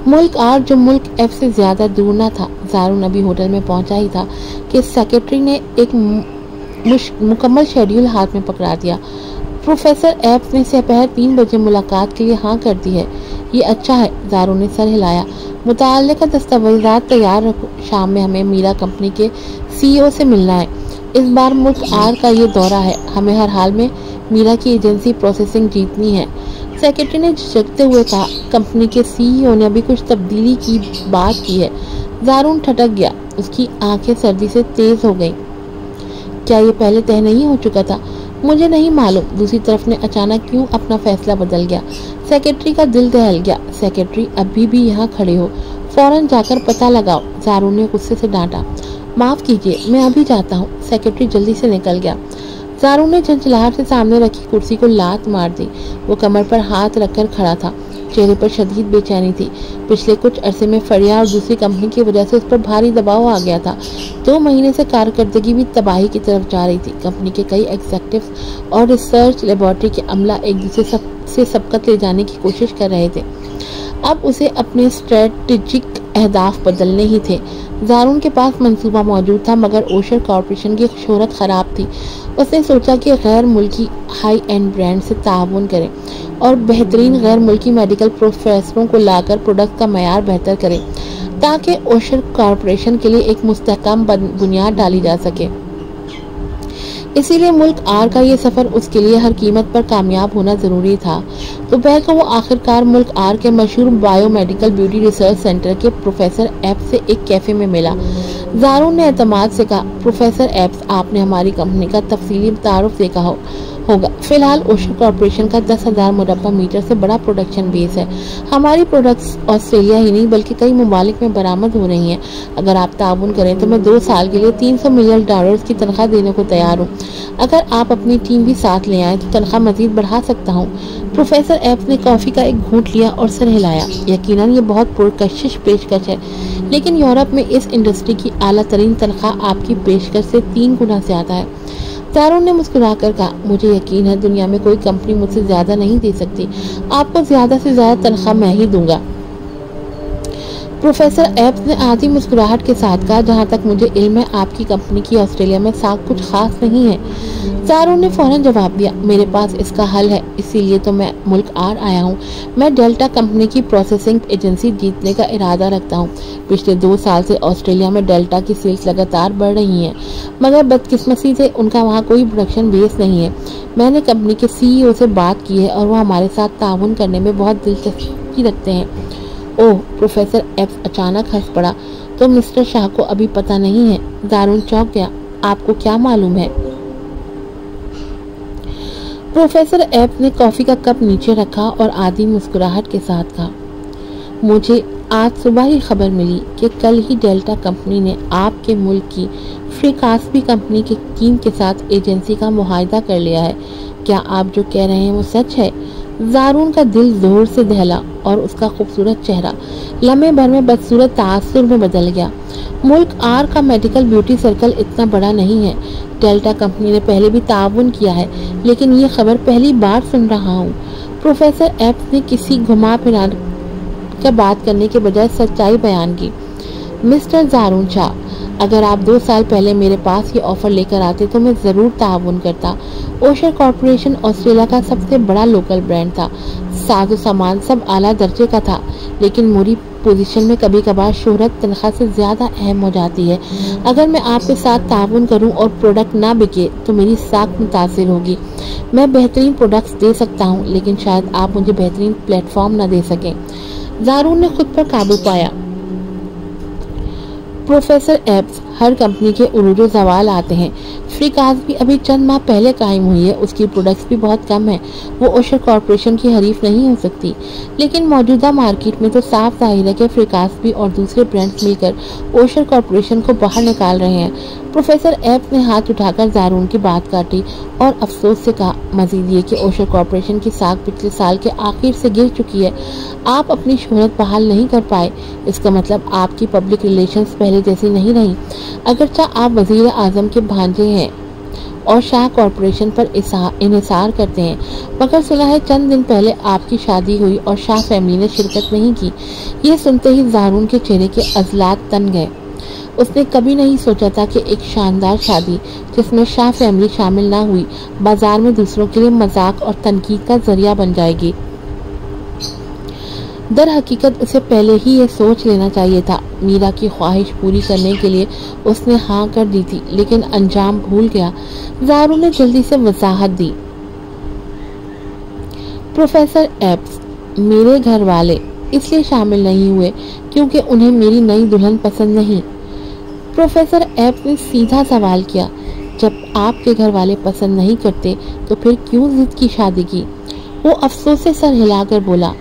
मुल्क आर जो मुल्क एफ से ज्यादा दूर न था। जारून अभी होटल में पहुंचा ही था कि सेक्रेटरी ने एक मुकम्मल शेड्यूल हाथ में पकड़ा दिया। प्रोफेसर एफ ने दोपहर 3 बजे मुलाकात के लिए हाँ कर दी है। ये अच्छा है, जारून ने सर हिलाया। मुताल्लिका दस्तावेज़ात तैयार रखो, शाम में हमें मीरा कंपनी के CEO से मिलना है। इस बार मुल्क आर का ये दौरा है, हमें हर हाल में मीरा की एजेंसी प्रोसेसिंग जीतनी है। सेक्रेटरी ने झिझकते हुए कहा। कंपनी के CEO ने अभी कुछ तब्दीली की बात की है। जारून ठटक गया, उसकी आंखें सर्दी से तेज हो गईं। क्या ये पहले तय नहीं हो चुका था? मुझे नहीं मालूम। दूसरी तरफ ने अचानक क्यों अपना फैसला बदल गया। सेक्रेटरी का दिल दहल गया। सेक्रेटरी अभी भी यहाँ खड़े हो, फौरन जाकर पता लगाओ, जारून ने गुस्से से डांटा। माफ कीजिए, मैं अभी जाता हूँ। सेक्रेटरी जल्दी से निकल गया। जारून ने झंझलाहट से सामने रखी कुर्सी को लात मार दी। वो कमर पर हाथ रखकर खड़ा था। चेहरे पर शदीद बेचैनी थी। पिछले कुछ अरसे में फरिया और दूसरी कंपनी की वजह से उस पर भारी दबाव आ गया था। 2 महीने से कारकर्दगी भी तबाही की तरफ जा रही थी। कंपनी के कई एग्जीक्यूटिव्स और रिसर्च लेबोरेटरी के अमला एक दूसरे से सबकत ले जाने की कोशिश कर रहे थे। अब उसे अपने स्ट्रेटेजिक अहदाफ बदलने ही थे। जारून के पास मंसूबा मौजूद था, मगर ओशर कॉरपोरेशन की शोहरत खराब थी। उसने सोचा कि गैर मुल्की हाई एंड ब्रांड से ताउन करें और बेहतरीन गैर मुल्की मेडिकल प्रोफेसरों को लाकर प्रोडक्ट का मयार बेहतर करें, ताकि ओशर कॉरपोरेशन के लिए एक मुस्तहकम बुनियाद डाली जा सके। इसीलिए मुल्क आर का ये सफ़र उसके लिए हर कीमत पर कामयाब होना ज़रूरी था। दोपहर को वो आखिरकार मुल्क आर के मशहूर बायोमेडिकल ब्यूटी रिसर्च सेंटर के प्रोफेसर एप्स से एक कैफ़े में मिला। जारून ने एतमाद से कहा, प्रोफेसर एप्स, आपने हमारी कंपनी का तफसीली तारुफ देखा होगा। फिलहाल ओशर कॉरपोरेशन का 10,000 मुरब्बा मीटर से बड़ा प्रोडक्शन बेस है। हमारी प्रोडक्ट्स ऑस्ट्रेलिया ही नहीं बल्कि कई ममालिक में बरामद हो रही हैं। अगर आप ताउन करें तो मैं 2 साल के लिए $300 मिलियन की तनख्वाह देने को तैयार हूँ। अगर आप अपनी टीम भी साथ ले आए तो तनख्वाह मजीद बढ़ा सकता हूँ। प्रोफेसर एप्स ने कॉफ़ी का एक घूंट लिया और सर हिलाया। यकीनन ये बहुत पुरकशिश पेशकश है, लेकिन यूरोप में इस इंडस्ट्री की आला तरीन तनख्वाह आपकी पेशकश से 3 गुना ज़्यादा है। जारून ने मुस्कुराकर कहा, मुझे यकीन है दुनिया में कोई कंपनी मुझसे ज़्यादा नहीं दे सकती। आपको ज़्यादा से ज़्यादा तनख्वाह मैं ही दूंगा। प्रोफेसर एप्स ने आधी मुस्कुराहट के साथ कहा, जहाँ तक मुझे इल्म है आपकी कंपनी की ऑस्ट्रेलिया में साख कुछ खास नहीं है। जारून ने फौरन जवाब दिया, मेरे पास इसका हल है, इसीलिए तो मैं मुल्क आर आया हूँ। मैं डेल्टा कंपनी की प्रोसेसिंग एजेंसी जीतने का इरादा रखता हूँ। पिछले 2 साल से ऑस्ट्रेलिया में डेल्टा की सेल्स लगातार बढ़ रही हैं, मगर बदकिस्मती से उनका वहाँ कोई प्रोडक्शन बेस नहीं है। मैंने कंपनी के CEO से बात की है और वो हमारे साथ ताउन करने में बहुत दिलचस्पी रखते हैं। ओह, प्रोफेसर एप्स अचानक हंस पड़ा, तो मिस्टर शाह को अभी पता नहीं है। जारून चौंक गया, आपको क्या मालूम है? प्रोफेसर एप्स ने कॉफी का कप नीचे रखा और आधी मुस्कुराहट के साथ कहा, मुझे आज सुबह ही खबर मिली कि कल ही डेल्टा कंपनी ने आपके मुल्क की फ्रीकास्बी कंपनी की टीम के साथ एजेंसी का मुआहदा कर लिया है। क्या आप जो कह रहे हैं वो सच है? जारून का दिल जोर से दहला और उसका खूबसूरत चेहरा लम्हे भर में बदसूरत तासुर में बदल गया। मुल्क आर का मेडिकल ब्यूटी सर्कल इतना बड़ा नहीं है। डेल्टा कंपनी ने पहले भी ताउन किया है, लेकिन ये खबर पहली बार सुन रहा हूँ। प्रोफेसर एप्स ने किसी घुमा फिरा कर बात करने के बजाय सच्चाई बयान की। मिस्टर जारून शाह, अगर आप 2 साल पहले मेरे पास ये ऑफर लेकर आते तो मैं ज़रूर ताउन करता। ओशर कॉरपोरेशन ऑस्ट्रेलिया का सबसे बड़ा लोकल ब्रांड था। साजो सामान सब आला दर्जे का था, लेकिन मेरी पोजीशन में कभी कभार शोहरत तनख्वाह से ज़्यादा अहम हो जाती है। अगर मैं आपके साथ ताउन करूं और प्रोडक्ट ना बिके तो मेरी साख मुतासिर होगी। मैं बेहतरीन प्रोडक्ट्स दे सकता हूं, लेकिन शायद आप मुझे बेहतरीन प्लेटफॉर्म ना दे सकें। जारून ने खुद पर काबू पाया। प्रोफेसर एप्स, हर कंपनी के उरूज ज़वाल आते हैं। फ्रीकास्बी अभी चंद माह पहले कायम हुई है, उसकी प्रोडक्ट्स भी बहुत कम है। वो ओशर कॉरपोरेशन की हरीफ नहीं हो सकती, लेकिन मौजूदा मार्केट में तो साफ जाहिर है कि फ्रीकास्बी और दूसरे ब्रांड्स मिलकर ओशर कॉरपोरेशन को बाहर निकाल रहे हैं। प्रोफेसर एप्स ने हाथ उठाकर जारून की बात काटी और अफसोस से कहा, मजीद ये कि ओशर कॉरपोरेशन की साख पिछले साल के आखिर से गिर चुकी है। आप अपनी शोहरत बहाल नहीं कर पाए। इसका मतलब आपकी पब्लिक रिलेशंस पहले जैसी नहीं रही। अगरचा आप वजीर आजम के भांजे हैं और शाह कॉरपोरेशन पर इन्हिसार करते हैं, मगर सुना है चंद दिन पहले आपकी शादी हुई और शाह फैमिली ने शिरकत नहीं की। ये सुनते ही जारून के चेहरे के अजलात तन गए। उसने कभी नहीं सोचा था कि एक शानदार शादी जिसमें शाह फैमिली शामिल ना हुई बाजार में दूसरों के लिए मजाक और तनकीद का जरिया बन जाएगी। दर हकीकत उसे पहले ही ये सोच लेना चाहिए था। मीरा की ख्वाहिश पूरी करने के लिए उसने हाँ कर दी थी, लेकिन अंजाम भूल गया। जारू ने जल्दी से वजाहत दी। प्रोफेसर एप्स, मेरे घर वाले इसलिए शामिल नहीं हुए क्योंकि उन्हें मेरी नई दुल्हन पसंद नहीं। प्रोफेसर एप्स ने सीधा सवाल किया, जब आपके घर वाले पसंद नहीं करते तो फिर क्यों जिद की शादी की? वो अफसोस से सर हिलाकर बोला,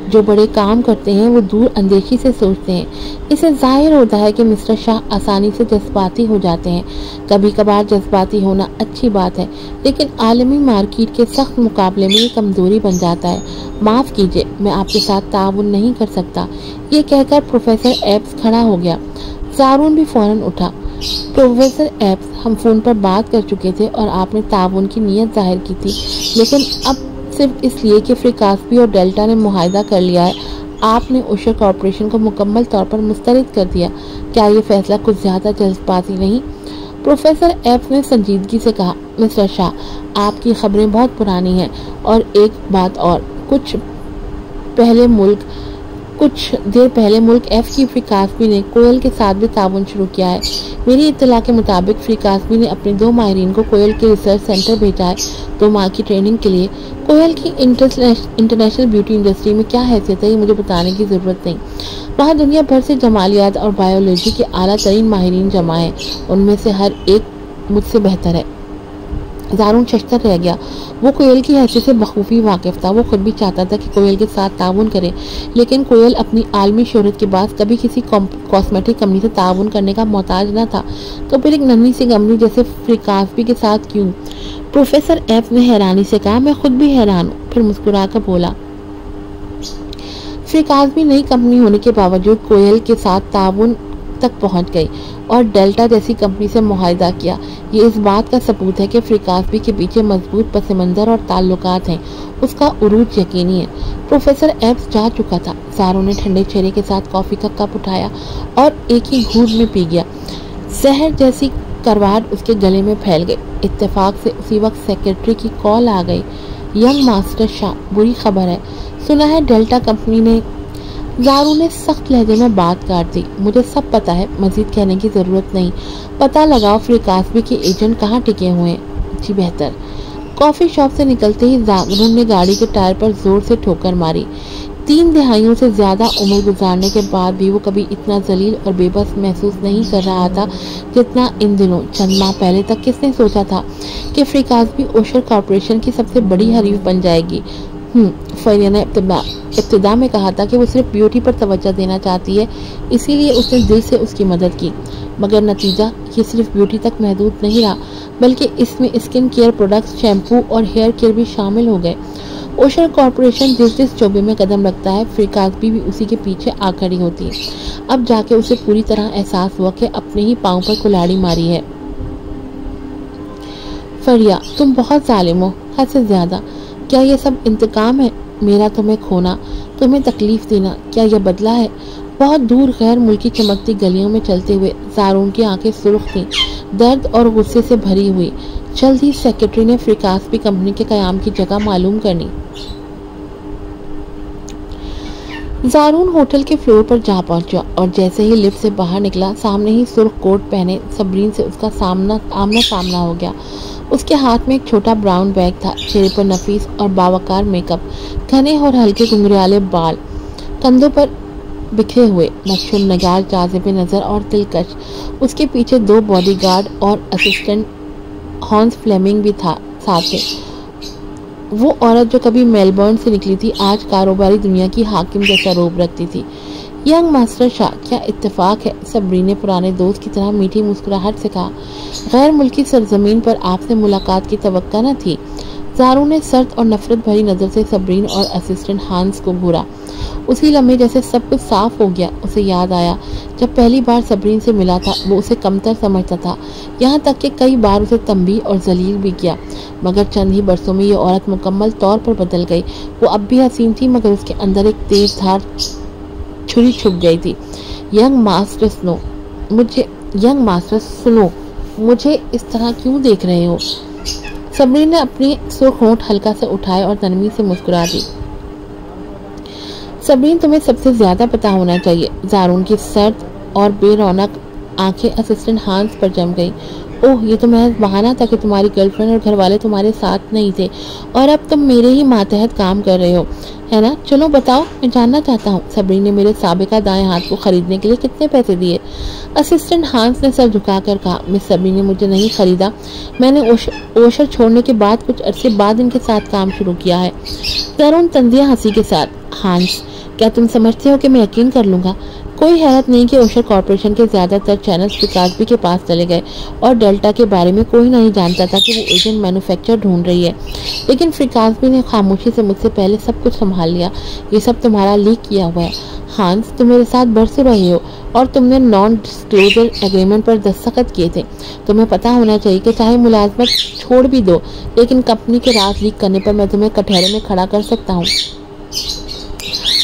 जो बड़े काम करते हैं वो दूर अंदेशी से सोचते हैं। इससे जाहिर होता है कि मिस्टर शाह आसानी से जज्बाती हो जाते हैं। कभी कभार जज्बाती होना अच्छी बात है, लेकिन आलमी मार्केट के सख्त मुकाबले में ये कमजोरी बन जाता है। माफ़ कीजिए, मैं आपके साथ ताउन नहीं कर सकता। ये कहकर प्रोफेसर एप्स खड़ा हो गया। ज़ारून भी फौरन उठा। प्रोफेसर एप्स, हम फ़ोन पर बात कर चुके थे और आपने ताउन की नीयत जाहिर की थी, लेकिन अब सिर्फ इसलिए कि फ्रीकास्बी और डेल्टा ने मुआहदा कर लिया है, आपने ओशर कॉरपोरेशन को मुकम्मल तौर पर मुस्तरद कर दिया। क्या ये फैसला कुछ ज़्यादा जल्दबाजी नहीं? प्रोफेसर एप्स ने संजीदगी से कहा, मिस्टर शाह, आपकी खबरें बहुत पुरानी हैं। और एक बात और, कुछ देर पहले मुल्क एफ की फ्रीकास्बी ने कोयल के साथ भी ताउन शुरू किया है। मेरी इत्तला के मुताबिक फ्रीकास्बी ने अपने 2 माहिरीन को कोयल के रिसर्च सेंटर भेजा है 2 माह की ट्रेनिंग के लिए। कोयल की इंटरनेशनल ब्यूटी इंडस्ट्री में क्या हैसियत है ये मुझे बताने की ज़रूरत नहीं। वहाँ दुनिया भर से जमालियात और बायोलॉजी के आला तरीन माहिरीन जमा हैं। उनमें से हर एक मुझसे बेहतर है। ज़ारून शशतर रह गया। वो कोयल की हैसियत से बखूबी वाकिफ था। वो खुद भी चाहता था कि कोयल के साथ ताउन करे, लेकिन कोयल अपनी आलमी शोहरत के बाद कभी किसी कॉस्मेटिक कंपनी से ताउन करने का मोहताज न था, तो फिर एक नन्ही सी कंपनी जैसे फ्रीकास्बी के साथ क्यों? प्रोफेसर एफ ने हैरानी से कहा, मैं खुद भी हैरान हूँ। फिर मुस्कुरा कर बोला, फ्रीकास्बी नई कंपनी होने के बावजूद कोयल के साथ ताउन तक पहुंच गई और डेल्टा जैसी कंपनी से मुआहदा किया। ये इस बात का सबूत है कि फ्रीकास्बी के पीछे मजबूत पस मंज़र और ताल्लुकात हैं। उसका उरूज यकीनी है। प्रोफेसर एप्स जा चुका था। ज़ारून ने ठंडे चेहरे के साथ कॉफ़ी का कप उठाया और एक ही घूंट में पी गया। जहर जैसी करवाट उसके गले में फैल गई। इत्तेफाक से उसी वक्त सेक्रेटरी की कॉल आ गई। यंग मास्टर शाह, बुरी खबर है, सुना है डेल्टा कंपनी ने। ज़ारून ने सख्त लहजे में बात काट दी। मुझे सब पता है, मजीद कहने की ज़रूरत नहीं। पता लगाओ फ्रीकास्बी के एजेंट कहाँ टिके हुए हैं। जी बेहतर। कॉफ़ी शॉप से निकलते ही ज़ारून ने गाड़ी के टायर पर जोर से ठोकर मारी। 3 दिहाइयों से ज़्यादा उम्र गुजारने के बाद भी वो कभी इतना जलील और बेबस महसूस नहीं कर रहा था जितना इन दिनों। चंद माह पहले तक किसने सोचा था कि फ्रीकास्बी ओशर कॉरपोरेशन की सबसे बड़ी हरीफ बन जाएगी। फरिया ने इब्तिदा में कहा था कि वो सिर्फ ब्यूटी पर तवज्जो देना चाहती है, इसीलिए उसने दिल से उसकी मदद की। मगर नतीजा ये सिर्फ ब्यूटी तक महदूद नहीं रहा, बल्कि इसमें स्किन केयर प्रोडक्ट्स, शैम्पू और हेयर केयर भी शामिल हो गए। ओशर कॉरपोरेशन जिस शोबे में कदम रखता है, फ्रीकास्बी भी उसी के पीछे आ खड़ी होती है। अब जाके उसे पूरी तरह एहसास हुआ कि अपने ही पाँव पर कुल्हाड़ी मारी है। फरिया, तुम बहुत जालिम हो, हद से ज्यादा। क्या ये सब इंतकाम है? मेरा तुम्हें खोना, तुम्हें तकलीफ देना, क्या यह बदला है? बहुत दूर गैर मुल्की चमकती गलियों में चलते हुए ज़ारून की आंखें सुर्ख थीं, दर्द और गुस्से से भरी हुई। जल्द ही सेक्रेटरी ने फ्रीकास्बी कंपनी के क़याम की जगह मालूम करनी। ज़ारून होटल के फ्लोर पर जा पहुंचा और जैसे ही लिफ्ट से बाहर निकला, सामने ही सुर्ख कोट पहने सबरीन से उसका आमना सामना हो गया। उसके हाथ में एक छोटा ब्राउन बैग था। चेहरे पर नफीस और बावकार मेकअप, घने और हल्के घुंघराले बाल, कंधों पर बिखरे हुए नक्शो नगार जाज़िब नज़र और दिलकश। उसके पीछे 2 बॉडीगार्ड और असिस्टेंट हॉन्स फ्लेमिंग भी था साथ में। वो औरत जो कभी मेलबर्न से निकली थी, आज कारोबारी दुनिया की हाकिम जैसा रूप रखती थी। यंग मास्टर शाह, क्या इत्तेफाक है? सबरीन ने पुराने दोस्त की तरह मीठी मुस्कुराहट से कहा। गैर मुल्की सरजमीन पर आपसे मुलाकात की तवक्का न थी। ज़ारून ने सर्द और नफरत भरी नज़र से सबरीन और असिस्टेंट हांस को घूरा। उसी लम्हे जैसे सब कुछ साफ हो गया। उसे याद आया जब पहली बार सबरीन से मिला था, वो उसे कमतर समझता था, यहाँ तक कि कई बार उसे तंबीह और जलील भी किया। मगर चंद ही बरसों में ये औरत मुकम्मल तौर पर बदल गई। वो अब भी हसीन थी, मगर उसके अंदर एक तेज धार छुरी छुप गई थी। यंग मास्टर सुनो, मुझे इस तरह क्यों देख रहे हो? सबरीन ने अपनी सुर्ख होंठ हल्का से उठाए और नरमी से मुस्कुरा दी। सबरीन, तुम्हें सबसे ज्यादा पता होना चाहिए। ज़ारून की सर्द और बेरौनक आंखें असिस्टेंट हांस पर जम गई। ओह, ये तो महज बहाना था कि तुम्हारी गर्लफ्रेंड और घरवाले तुम्हारे साथ नहीं थे और अब तुम मेरे ही मातहत काम कर रहे हो, है ना? चलो बताओ, मैं जानना चाहता हूँ। सबरीन ने मेरे साबिका दाएं हाथ को खरीदने के लिए कितने पैसे दिए? असिस्टेंट हांस ने सर झुकाकर कहा। मिस सबरीन ने मुझे नहीं खरीदा। मैंने ओशर छोड़ने के बाद कुछ अरसे बाद इनके साथ काम शुरू किया है। ज़ारून तंजिया हंसी के साथ। हांस, क्या तुम समझते हो कि मैं यकीन कर लूँगा? कोई हैरत नहीं कि ओशर कॉरपोरेशन के ज़्यादातर चैनल्स फ्रीकासबी के पास चले गए और डेल्टा के बारे में कोई नहीं जानता था कि वो एजेंट मैन्युफैक्चर ढूंढ रही है। लेकिन फ्रीकासबी ने खामोशी से मुझसे पहले सब कुछ संभाल लिया। ये सब तुम्हारा लीक किया हुआ है। हांस, तुम मेरे साथ बरसों रहे हो और तुमने नॉन डिस्क्लोजर एग्रीमेंट पर दस्तखत किए थे। तुम्हें पता होना चाहिए कि चाहे मुलाजमत छोड़ भी दो, लेकिन कंपनी के राज लीक करने पर मैं तुम्हें कटहरे में खड़ा कर सकता हूँ।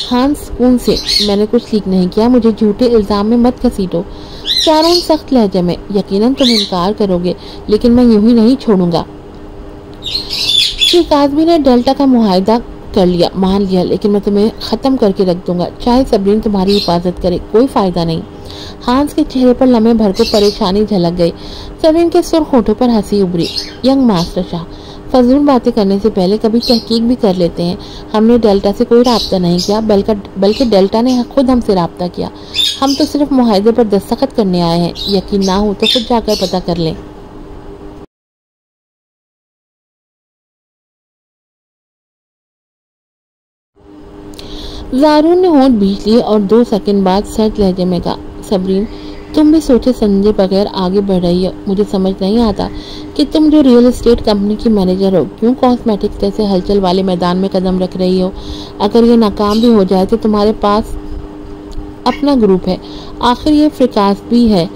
हांस, सुकून से, मैंने कुछ लीक नहीं किया, मुझे झूठे इल्जाम में मत घसीटो। शारोन सख्त लहजे में, यकीनन तुम इनकार करोगे, लेकिन मैं यूं ही नहीं छोड़ूंगा। फ्रीकासबी ने डेल्टा का मुआहदा कर लिया, मान लिया, लेकिन मैं तुम्हें खत्म करके रख दूंगा, चाहे सबरीन तुम्हारी हिफाजत करे, कोई फायदा नहीं। हांस के चेहरे पर लम्हे भर को परेशानी झलक गई। सबरीन के सुर्ख होठों पर हंसी उभरी। यंग मास्टर शाह, फजूल बातें करने से पहले कभी तहकीक भी कर लेते हैं। हमने डेल्टा से कोई राब्ता नहीं किया, बल्कि डेल्टा ने खुद हमसे राब्ता किया। हम तो सिर्फ मुआहदे पर दस्तखत करने आए हैं। यकीन ना हो तो खुद जाकर पता कर लें। ज़ारून ने होंठ भींच लिए और 2 सेकंड बाद सर्द लहजे में कहा, सबरीन, तुम भी सोचे समझे बगैर आगे बढ़ रही हो। मुझे समझ नहीं आता कि तुम जो रियल एस्टेट कंपनी की मैनेजर हो, क्यों कॉस्मेटिक्स जैसे हलचल वाले मैदान में कदम रख रही हो। अगर ये नाकाम भी हो जाए तो तुम्हारे पास अपना ग्रुप है। आखिर ये फ्रीकासबी है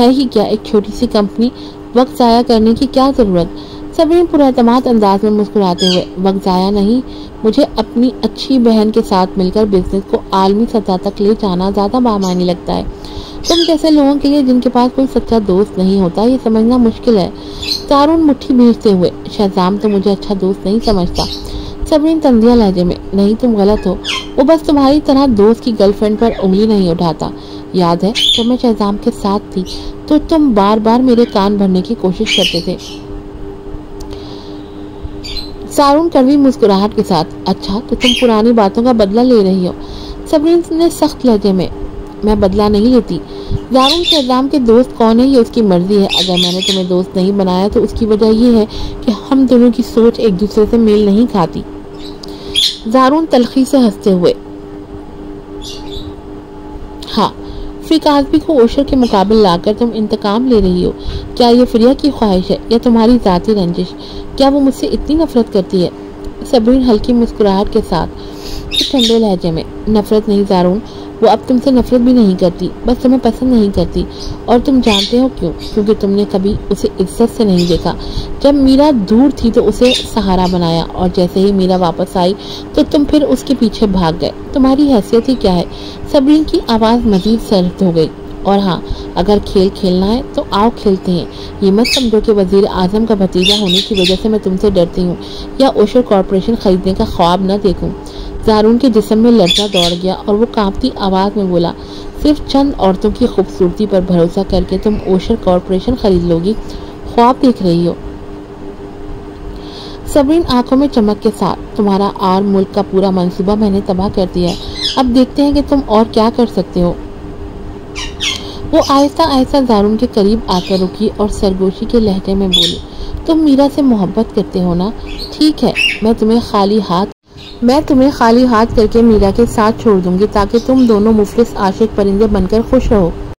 ही क्या, एक छोटी सी कंपनी। वक्त ज़ाया करने की क्या ज़रूरत। सबरीन पुरएतमाद अंदाज में मुस्कुराते हुए, वक्त ज़ाया नहीं, मुझे अपनी अच्छी बहन के साथ मिलकर बिजनेस को आलमी सतह तक ले जाना ज़्यादा बामानी लगता है। तुम जैसे लोगों के लिए जिनके पास कोई सच्चा दोस्त नहीं होता, ये समझना मुश्किल है। तारून मुट्ठी भींचते हुए, शहजाम तो मुझे अच्छा दोस्त नहीं समझता। सबरीन तंजिया लहजे में, नहीं, तुम गलत हो। वो बस तुम्हारी तरह दोस्त की गर्लफ्रेंड पर उंगली नहीं उठाता। याद है जब मैं शहजाम के साथ थी तो तुम बार बार मेरे कान भरने की कोशिश करते थे। सारून कड़वी मुस्कुराहट के साथ, अच्छा तो तुम पुरानी बातों का बदला ले रही हो। सबरीन ने सख्त लहजे में, मैं बदला नहीं लेती। ज़ारून शहजाम के दोस्त कौन है ये उसकी मर्जी है। अगर मैंने तुम्हें दोस्त नहीं बनाया तो उसकी वजह ये है कि हम दोनों की सोच एक दूसरे से मेल नहीं खाती। ज़ारून तलखी से हंसते हुए, हाँ, फ्रीकासबी को ओशर के मुकाबले लाकर तुम इंतकाम ले रही हो। क्या ये फ्रिया की ख्वाहिश है या तुम्हारी जाती रंजिश? क्या वो मुझसे इतनी नफरत करती है? सबरीन हल्की मुस्कुराहट के साथ ठंडे लहजे में, नफरत नहीं ज़ारून, वो अब तुमसे नफरत भी नहीं करती, बस तुम्हें पसंद नहीं करती। और तुम जानते हो क्यों? क्योंकि तुमने कभी उसे इज्जत से नहीं देखा। जब मीरा दूर थी तो उसे सहारा बनाया, और जैसे ही मीरा वापस आई तो तुम फिर उसके पीछे भाग गए। तुम्हारी हैसियत ही क्या है? सबरीन की आवाज़ मजीद सर्द हो गई। और हाँ, अगर खेल खेलना है तो आओ खेलते हैं। ये मत समझो कि वजीर आजम का भतीजा होने की वजह से मैं तुमसे डरती हूँ या ओशर कॉरपोरेशन खरीदने का ख्वाब न देखूँ। ज़ारून के जिस्म में लर्जा दौड़ गया और वो कांपती आवाज़ में बोला, सिर्फ चंद औरतों की खूबसूरती पर भरोसा करके तुम ओशर कॉरपोरेशन खरीद लोगी? ख्वाब देख रही हो? सबरीन आंखों में चमक के साथ, तुम्हारा और मुल्क का पूरा मंसूबा मैंने तबाह कर दिया है। अब देखते हैं कि तुम और क्या कर सकते हो। वो आहिस्ता आहिस्ता ज़ारून के करीब आकर रुकी और सरगोशी के लहजे में बोली, तुम मीरा से मोहब्बत करते हो ना? ठीक है, मैं तुम्हें खाली हाथ करके मीरा के साथ छोड़ दूंगी ताकि तुम दोनों मुफलिस आशिक परिंदे बनकर खुश रहो।